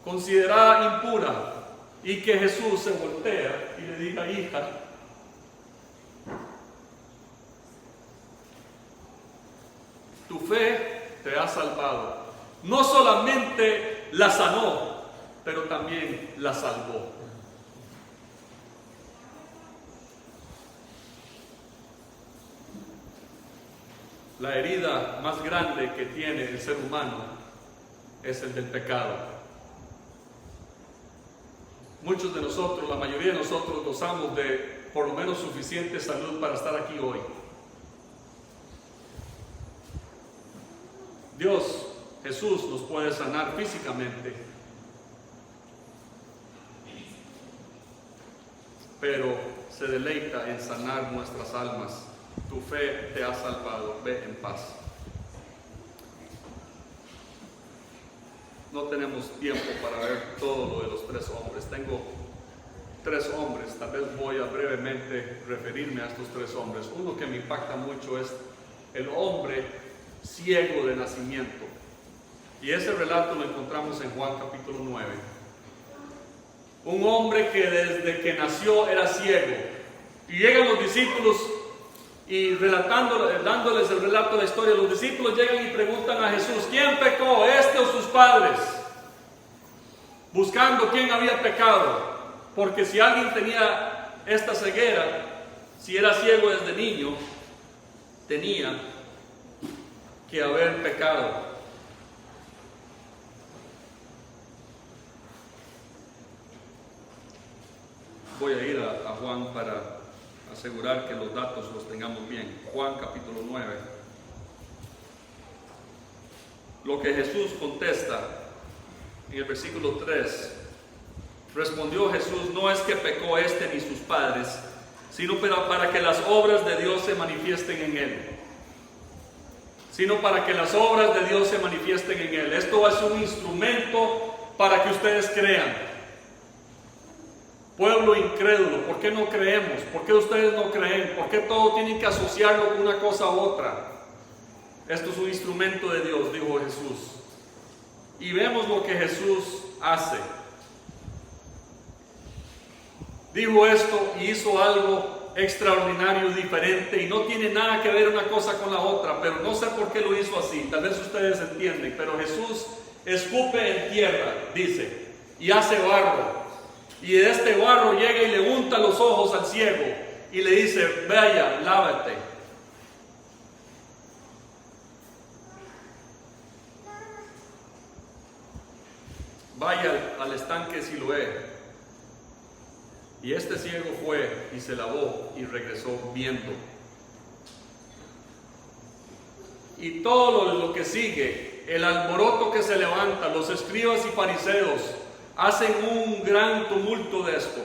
considerada impura, y que Jesús se voltea y le diga: hija, tu fe te ha salvado. No solamente la sanó, pero también la salvó. La herida más grande que tiene el ser humano es el del pecado. Muchos de nosotros, la mayoría de nosotros, gozamos de por lo menos suficiente salud para estar aquí hoy. Dios, Jesús, nos puede sanar físicamente, pero se deleita en sanar nuestras almas. Tu fe te ha salvado, ve en paz. No tenemos tiempo para ver todo lo de los 3 hombres. Tengo 3 hombres, tal vez voy a brevemente referirme a estos 3 hombres. Uno que me impacta mucho es el hombre ciego de nacimiento. Y ese relato lo encontramos en Juan capítulo 9. Un hombre que desde que nació era ciego. Y llegan los discípulos y dándoles el relato de la historia, los discípulos llegan y preguntan a Jesús: ¿quién pecó, este o sus padres? Buscando quién había pecado. Porque si alguien tenía esta ceguera, si era ciego desde niño, tenía que haber pecado. Voy a ir a Juan para asegurar que los datos los tengamos bien. Juan capítulo 9. Lo que Jesús contesta en el versículo 3. Respondió Jesús: no es que pecó este ni sus padres, sino para que las obras de Dios se manifiesten en él. Sino para que las obras de Dios se manifiesten en él. Esto es un instrumento para que ustedes crean. Pueblo incrédulo, ¿por qué no creemos? ¿Por qué ustedes no creen? ¿Por qué todo tienen que asociarlo con una cosa u otra? Esto es un instrumento de Dios, dijo Jesús. Y vemos lo que Jesús hace. Dijo esto y hizo algo extraordinario y diferente, y no tiene nada que ver una cosa con la otra, pero no sé por qué lo hizo así. Tal vez ustedes entienden, pero Jesús escupe en tierra, dice, y hace barro. Y de este barro llega y le unta los ojos al ciego y le dice: vaya, lávate. Vaya al estanque Siloé. Y este ciego fue y se lavó y regresó viendo. Y todo lo que sigue, el alboroto que se levanta, los escribas y fariseos hacen un gran tumulto de esto.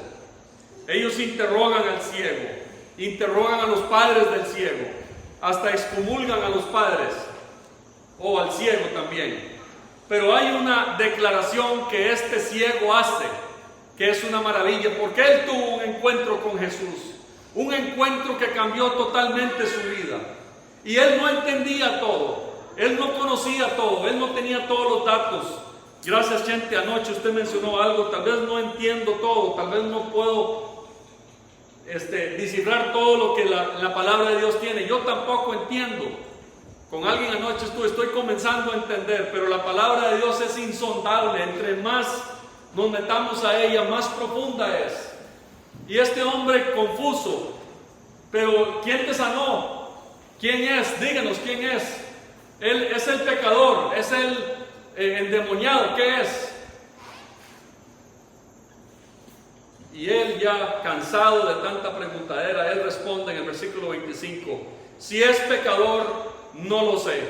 Ellos interrogan al ciego, interrogan a los padres del ciego, hasta excomulgan a los padres, o al ciego también. Pero hay una declaración que este ciego hace, que es una maravilla, porque él tuvo un encuentro con Jesús, un encuentro que cambió totalmente su vida. Y él no entendía todo, él no conocía todo, él no tenía todos los datos, Gracias, gente. Anoche usted mencionó algo, tal vez no entiendo todo, tal vez no puedo descifrar todo lo que la palabra de Dios tiene. Yo tampoco entiendo. Con alguien anoche estoy comenzando a entender, pero la palabra de Dios es insondable. Entre más nos metamos a ella, más profunda es. Y este hombre confuso, pero ¿quién te sanó? ¿Quién es? Díganos, ¿quién es? Él es el pecador, es el endemoniado, ¿qué es? Y él, ya cansado de tanta preguntadera, él responde en el versículo 25: si es pecador, no lo sé,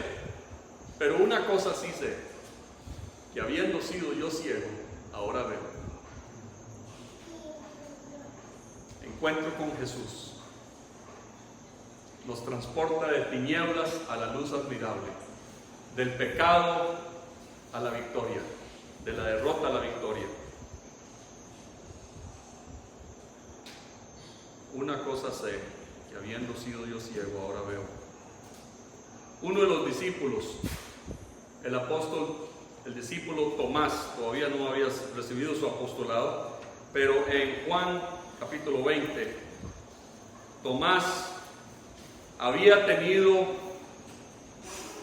pero una cosa sí sé, que habiendo sido yo ciego, ahora veo. Encuentro con Jesús nos transporta de tinieblas a la luz admirable, del pecado a la victoria, de la derrota a la victoria. Una cosa sé, que habiendo sido yo ciego, ahora veo. Uno de los discípulos, el apóstol, el discípulo Tomás, todavía no había recibido su apostolado, pero en Juan capítulo 20, Tomás había tenido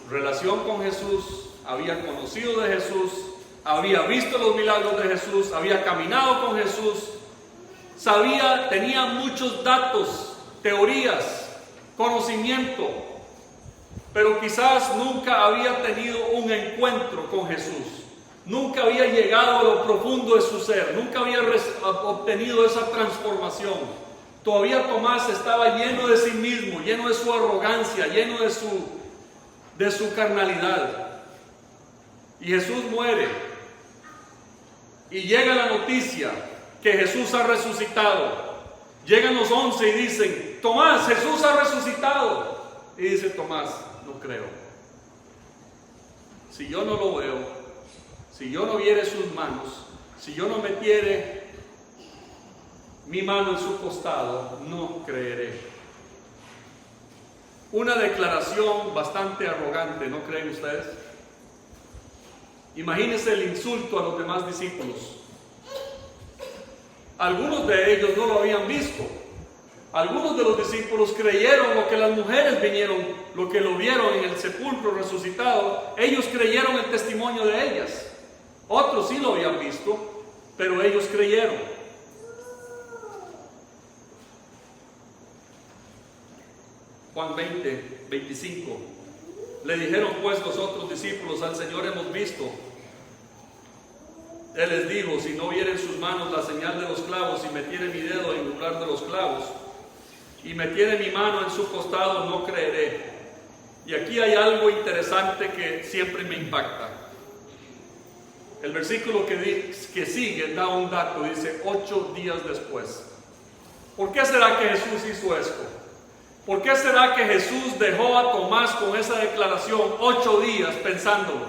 relación con Jesús, había conocido de Jesús, había visto los milagros de Jesús, había caminado con Jesús, tenía muchos datos, teorías, conocimiento, pero quizás nunca había tenido un encuentro con Jesús, nunca había llegado a lo profundo de su ser, nunca había obtenido esa transformación. Todavía Tomás estaba lleno de sí mismo, lleno de su arrogancia, lleno de su carnalidad. Y Jesús muere. Y llega la noticia que Jesús ha resucitado. Llegan los 11 y dicen: Tomás, Jesús ha resucitado. Y dice Tomás: no creo. Si yo no lo veo, si yo no viere sus manos, si yo no metiere mi mano en su costado, no creeré. Una declaración bastante arrogante, ¿no creen ustedes? Imagínense el insulto a los demás discípulos. Algunos de ellos no lo habían visto. Algunos de los discípulos creyeron lo que las mujeres lo que lo vieron en el sepulcro resucitado. Ellos creyeron el testimonio de ellas. Otros sí lo habían visto, pero ellos creyeron. Juan 20, 25. Le dijeron pues los otros discípulos: al Señor hemos visto. Él les dijo: si no vieren sus manos la señal de los clavos, y metiere mi dedo en lugar de los clavos, y metiere mi mano en su costado, no creeré. Y aquí hay algo interesante que siempre me impacta. El versículo que sigue da un dato, dice 8 días después. ¿Por qué será que Jesús hizo esto? ¿Por qué será que Jesús dejó a Tomás con esa declaración 8 días pensándolo?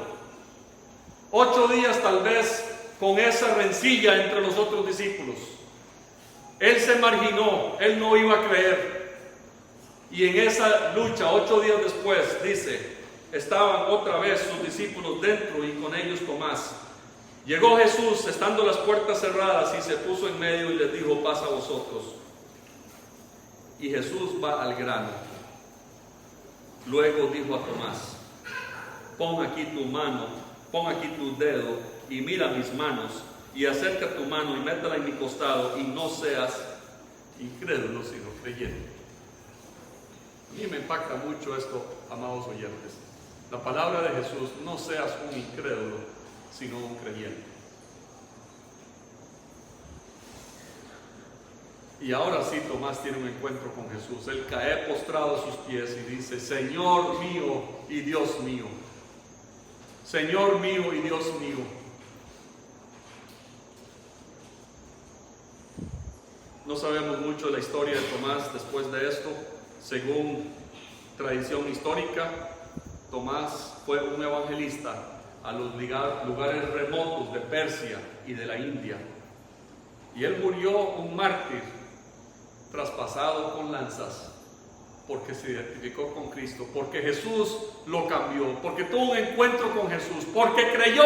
8 días tal vez con esa rencilla entre los otros discípulos. Él se marginó, él no iba a creer. Y en esa lucha, 8 días después, dice, estaban otra vez sus discípulos dentro y con ellos Tomás. Llegó Jesús, estando las puertas cerradas, y se puso en medio y les dijo: paz a vosotros. Y Jesús va al grano. Luego dijo a Tomás: pon aquí tu mano, pon aquí tu dedo y mira mis manos, y acerca tu mano y métela en mi costado, y no seas incrédulo sino creyente. A mí me impacta mucho esto, amados oyentes. La palabra de Jesús: no seas un incrédulo sino un creyente. Y ahora sí Tomás tiene un encuentro con Jesús. Él cae postrado a sus pies y dice: Señor mío y Dios mío. Señor mío y Dios mío. No sabemos mucho de la historia de Tomás después de esto. Según tradición histórica, Tomás fue un evangelista a los lugares remotos de Persia y de la India. Y él murió un mártir, traspasado con lanzas, porque se identificó con Cristo, porque Jesús lo cambió, porque tuvo un encuentro con Jesús, porque creyó.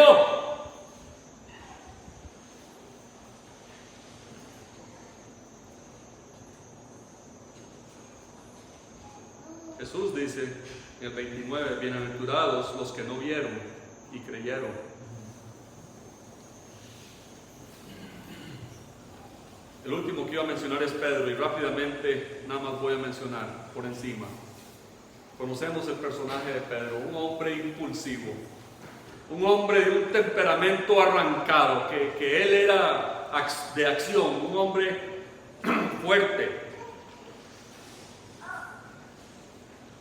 Jesús dice en el 29, bienaventurados los que no vieron y creyeron. El último que iba a mencionar es Pedro, y rápidamente nada más voy a mencionar por encima. Conocemos el personaje de Pedro, un hombre impulsivo, un hombre de un temperamento arrancado, que él era de acción, un hombre fuerte.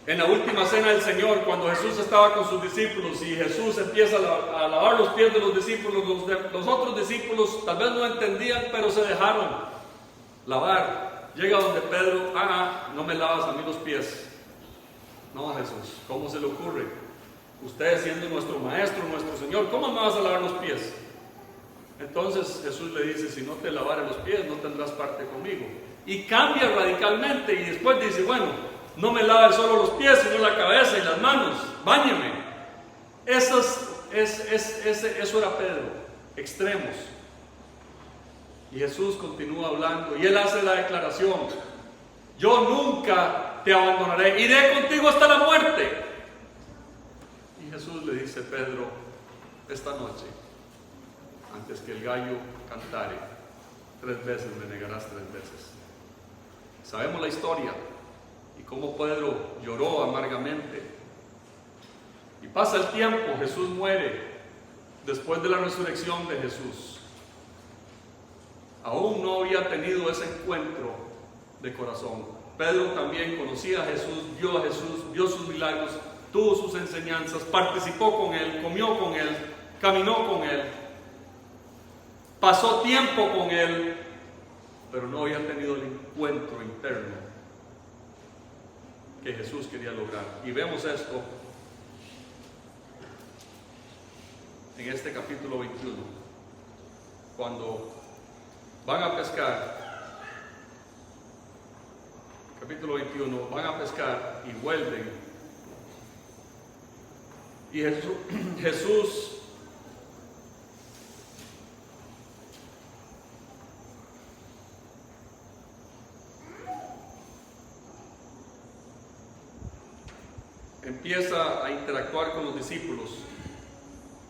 En la última cena del Señor, cuando Jesús estaba con sus discípulos y Jesús empieza a lavar los pies de los discípulos, los otros discípulos tal vez no entendían, pero se dejaron lavar. Llega donde Pedro, no me lavas a mí los pies. No, Jesús, ¿cómo se le ocurre? Usted siendo nuestro maestro, nuestro Señor, ¿cómo me vas a lavar los pies? Entonces Jesús le dice, si no te lavare los pies, no tendrás parte conmigo. Y cambia radicalmente y después dice, bueno, no me lave solo los pies, sino la cabeza y las manos, báñeme. Eso era Pedro, extremos. Y Jesús continúa hablando y él hace la declaración, yo nunca te abandonaré, iré contigo hasta la muerte. Y Jesús le dice, Pedro, esta noche, antes que el gallo cantare, 3 veces me negarás 3 veces. Sabemos la historia y cómo Pedro lloró amargamente. Y pasa el tiempo, Jesús muere. Después de la resurrección de Jesús, aún no había tenido ese encuentro de corazón. Pedro también conocía a Jesús, vio sus milagros, tuvo sus enseñanzas, participó con él, comió con él, caminó con él, pasó tiempo con él, pero no había tenido el encuentro interno que Jesús quería lograr. Y vemos esto en este capítulo 21, cuando van a pescar, capítulo 21, van a pescar y vuelven. Y Jesús empieza a interactuar con los discípulos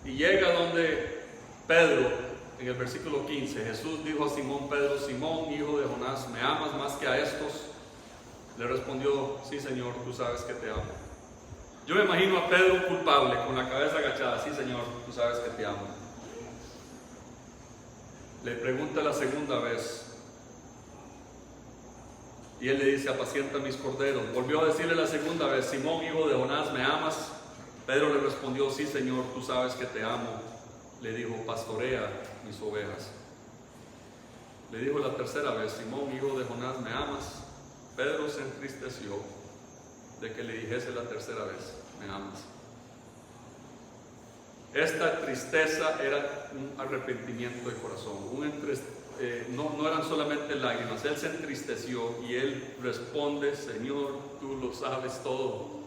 y llega donde Pedro, en el versículo 15, Jesús dijo a Simón Pedro, Simón, hijo de Jonás, ¿me amas más que a estos? Le respondió, sí, Señor, tú sabes que te amo. Yo me imagino a Pedro culpable, con la cabeza agachada, sí, Señor, tú sabes que te amo. Le pregunta la segunda vez, y él le dice, apacienta mis corderos. Volvió a decirle la segunda vez, Simón, hijo de Jonás, ¿me amas? Pedro le respondió, sí, Señor, tú sabes que te amo. Le dijo, pastorea mis ovejas. Le dijo la tercera vez, Simón, hijo de Jonás, ¿me amas? Pedro se entristeció de que le dijese la tercera vez, ¿me amas? Esta tristeza era un arrepentimiento de corazón, no eran solamente lágrimas. Él se entristeció y él responde, Señor, tú lo sabes todo.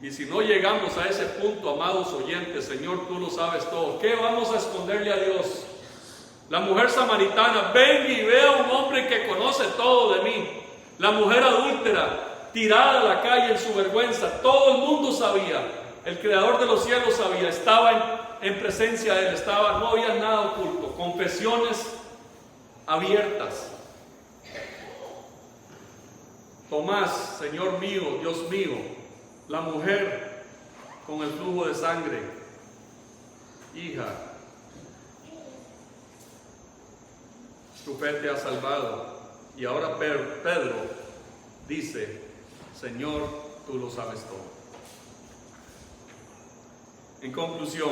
Y si no llegamos a ese punto, amados oyentes, Señor, tú lo sabes todo, ¿qué vamos a esconderle a Dios? La mujer samaritana, ven y ve a un hombre que conoce todo de mí. La mujer adúltera, tirada a la calle en su vergüenza, todo el mundo sabía, el creador de los cielos sabía, estaba en presencia de él, no había nada oculto, confesiones abiertas. Tomás, Señor mío, Dios mío, la mujer con el flujo de sangre, hija, tu fe te ha salvado. Y ahora Pedro dice, Señor, tú lo sabes todo. En conclusión,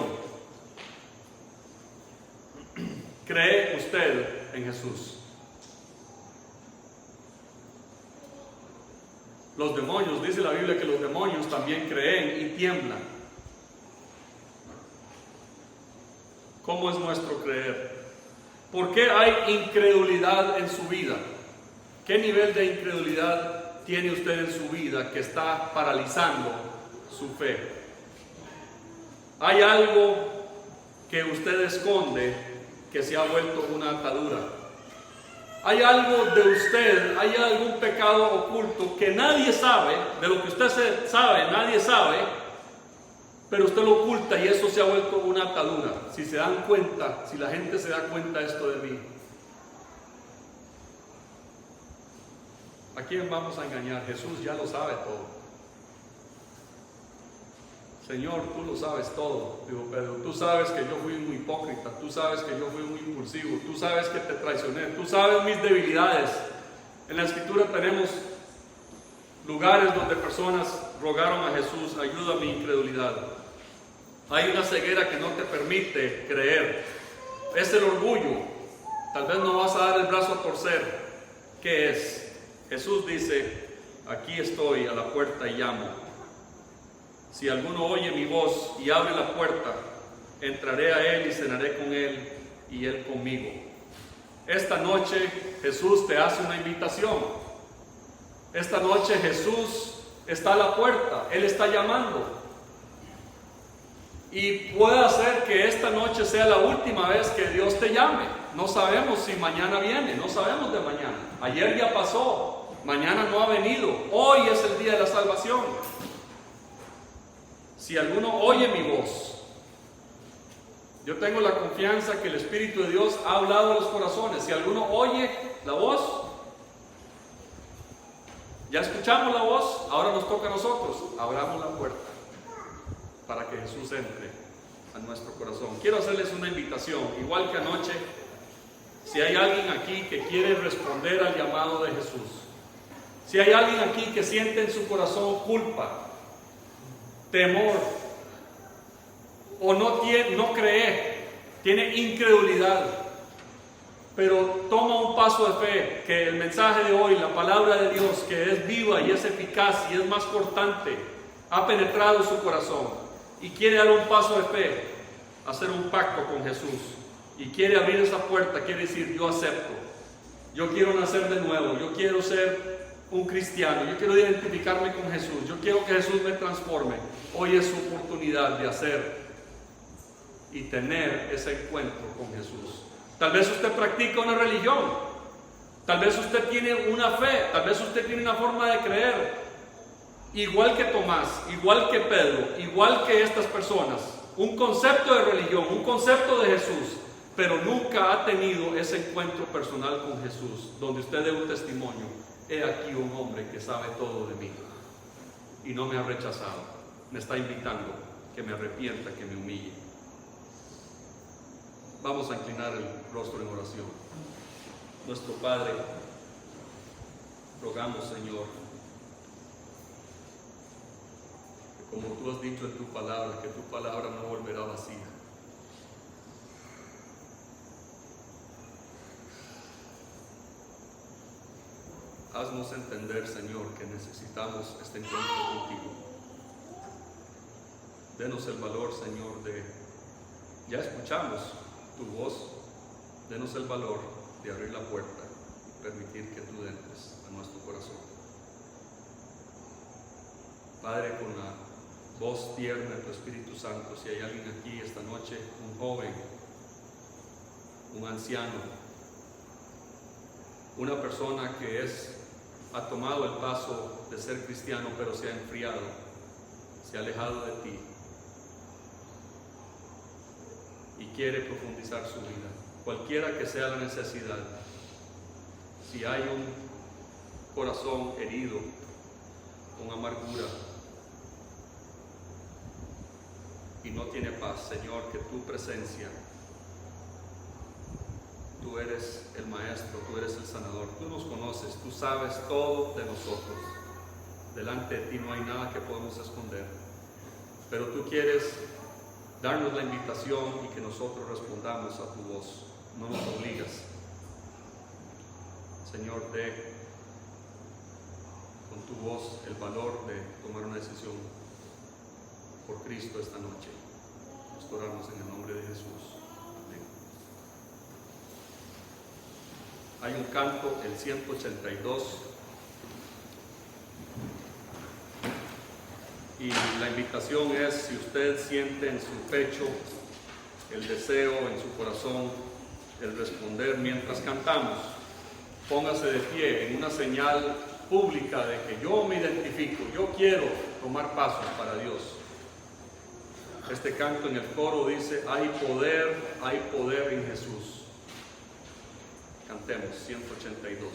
¿cree usted en Jesús? Los demonios, dice la Biblia que los demonios también creen y tiemblan. ¿Cómo es nuestro creer? ¿Por qué hay incredulidad en su vida? ¿Qué nivel de incredulidad tiene usted en su vida que está paralizando su fe? ¿Hay algo que usted esconde que se ha vuelto una atadura? Hay algo de usted, hay algún pecado oculto que nadie sabe, de lo que usted sabe, nadie sabe, pero usted lo oculta y eso se ha vuelto una atadura. Si se dan cuenta, si la gente se da cuenta de esto de mí, ¿a quién vamos a engañar? Jesús ya lo sabe todo. Señor, tú lo sabes todo, dijo Pedro. Tú sabes que yo fui un hipócrita, tú sabes que yo fui un impulsivo, tú sabes que te traicioné, tú sabes mis debilidades. En la Escritura tenemos lugares donde personas rogaron a Jesús, ayuda a mi incredulidad. Hay una ceguera que no te permite creer. Es el orgullo. Tal vez no vas a dar el brazo a torcer. ¿Qué es? Jesús dice, aquí estoy a la puerta y llamo. Si alguno oye mi voz y abre la puerta, entraré a él y cenaré con él y él conmigo. Esta noche Jesús te hace una invitación. Esta noche Jesús está a la puerta, Él está llamando. Y puede hacer que esta noche sea la última vez que Dios te llame. No sabemos si mañana viene, no sabemos de mañana. Ayer ya pasó, mañana no ha venido. Hoy es el día de la salvación. Si alguno oye mi voz, yo tengo la confianza que el Espíritu de Dios ha hablado a los corazones. Si alguno oye la voz, ya escuchamos la voz, ahora nos toca a nosotros. Abramos la puerta para que Jesús entre a nuestro corazón. Quiero hacerles una invitación, igual que anoche. Si hay alguien aquí que quiere responder al llamado de Jesús, si hay alguien aquí que siente en su corazón culpa, temor, o no cree, tiene incredulidad, pero toma un paso de fe, que el mensaje de hoy, la palabra de Dios, que es viva y es eficaz y es más cortante, ha penetrado su corazón y quiere dar un paso de fe, hacer un pacto con Jesús y quiere abrir esa puerta, quiere decir, yo acepto, yo quiero nacer de nuevo, yo quiero ser un cristiano, yo quiero identificarme con Jesús, yo quiero que Jesús me transforme. Hoy es su oportunidad de hacer y tener ese encuentro con Jesús. Tal vez usted practica una religión, tal vez usted tiene una fe, tal vez usted tiene una forma de creer, igual que Tomás, igual que Pedro, igual que estas personas, un concepto de religión, un concepto de Jesús, pero nunca ha tenido ese encuentro personal con Jesús, donde usted dé un testimonio. He aquí un hombre que sabe todo de mí y no me ha rechazado, me está invitando que me arrepienta, que me humille. Vamos a inclinar el rostro en oración. Nuestro Padre, rogamos, Señor, que como tú has dicho en tu palabra, que tu palabra no volverá vacía. Haznos entender, Señor, que necesitamos este encuentro contigo. Denos el valor, Señor, ya escuchamos tu voz, denos el valor de abrir la puerta y permitir que tú entres a nuestro corazón. Padre, con la voz tierna de tu Espíritu Santo, si hay alguien aquí esta noche, un joven, un anciano, una persona que ha tomado el paso de ser cristiano, pero se ha enfriado, se ha alejado de ti y quiere profundizar su vida, cualquiera que sea la necesidad. Si hay un corazón herido con amargura y no tiene paz, Señor, que tu presencia, tú eres el maestro, tú eres el sanador, tú nos conoces, tú sabes todo de nosotros. Delante de ti no hay nada que podamos esconder, pero tú quieres darnos la invitación y que nosotros respondamos a tu voz. No nos obligas. Señor, dé con tu voz el valor de tomar una decisión por Cristo esta noche. Nos oramos en el nombre de Jesús. Amén. Hay un canto, el 182, y la invitación es, si usted siente en su pecho el deseo, en su corazón, el responder mientras cantamos, póngase de pie en una señal pública de que yo me identifico, yo quiero tomar pasos para Dios. Este canto en el coro dice, hay poder en Jesús. Cantemos 182.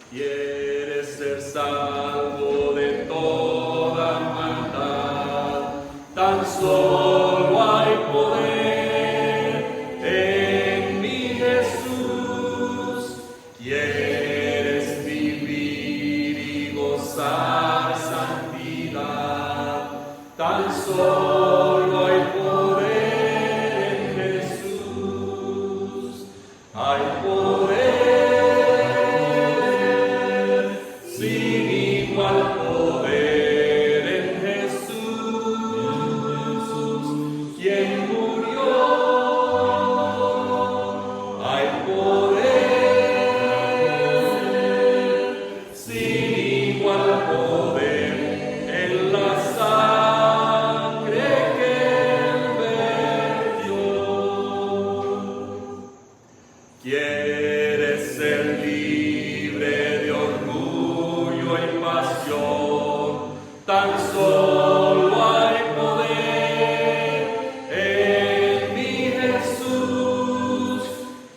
Quieres ser salvo de toda maldad, tan solo hay poder en mi Jesús. Quieres vivir y gozar santidad, tan solo hay poder en Jesús. Hay poder. Quieres ser libre de orgullo y pasión, tan solo hay poder en mi Jesús.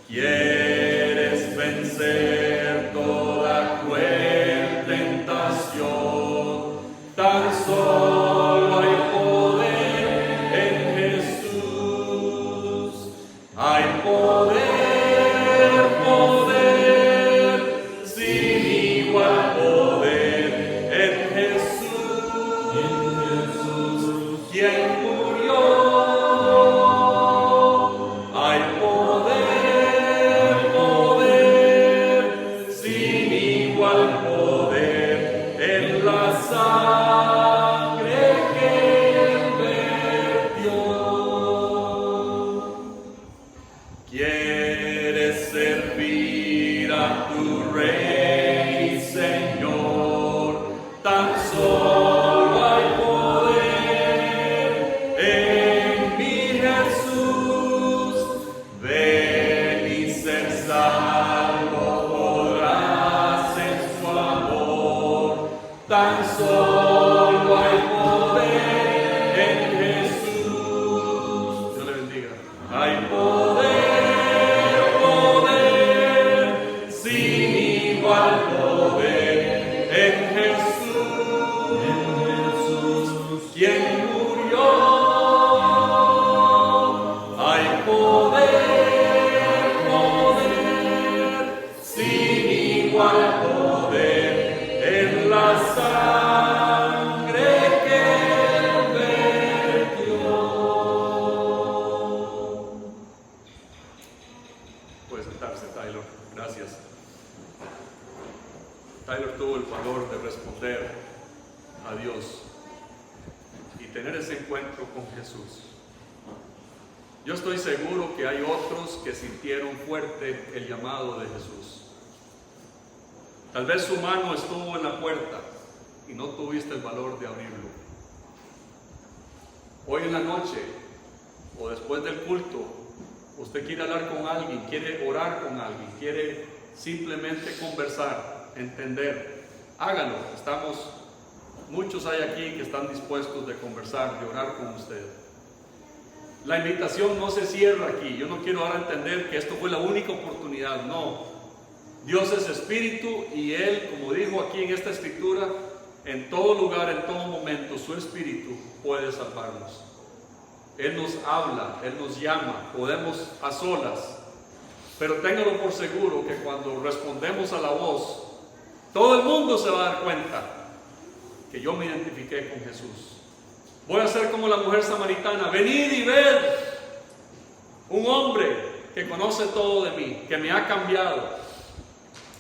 Quieres vencer toda cruel tentación, tan solo hay poder en Jesús. Hay poder. Quieres servir a tu Rey y Señor, tan solo hay poder en mi Jesús. Ven y ser salvo podrás en su amor, tan solo hay poder en Jesús. Dios le bendiga. Hay poder. Quien murió, hay poder, sin igual poder en la sangre que Él vertió. Puede sentarse, Tyler. Gracias. Tyler tuvo el valor de responder a Dios y tener ese encuentro con Jesús. Yo estoy seguro que hay otros que sintieron fuerte el llamado de Jesús. Tal vez su mano estuvo en la puerta y no tuviste el valor de abrirlo. Hoy en la noche o después del culto, usted quiere hablar con alguien, quiere orar con alguien, quiere simplemente conversar, entender. Hágalo. Muchos hay aquí que están dispuestos de conversar, de orar con usted. La invitación no se cierra aquí. Yo no quiero dar a entender que esto fue la única oportunidad. No. Dios es espíritu y Él, como dijo aquí en esta escritura, en todo lugar, en todo momento, su espíritu puede salvarnos. Él nos habla, Él nos llama, podemos a solas. Pero téngalo por seguro que cuando respondemos a la voz, todo el mundo se va a dar cuenta que yo me identifiqué con Jesús. Voy a ser como la mujer samaritana. Venid y ved un hombre que conoce todo de mí, que me ha cambiado.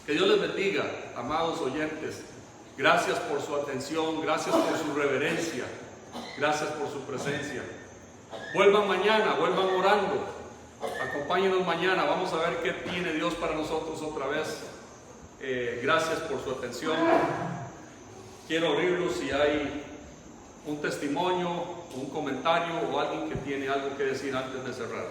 Que Dios les bendiga, amados oyentes. Gracias por su atención, gracias por su reverencia, gracias por su presencia. Vuelvan mañana, vuelvan orando. Acompáñenos mañana, vamos a ver qué tiene Dios para nosotros otra vez. Gracias por su atención. Quiero abrirlo si hay un testimonio, un comentario o alguien que tiene algo que decir antes de cerrar.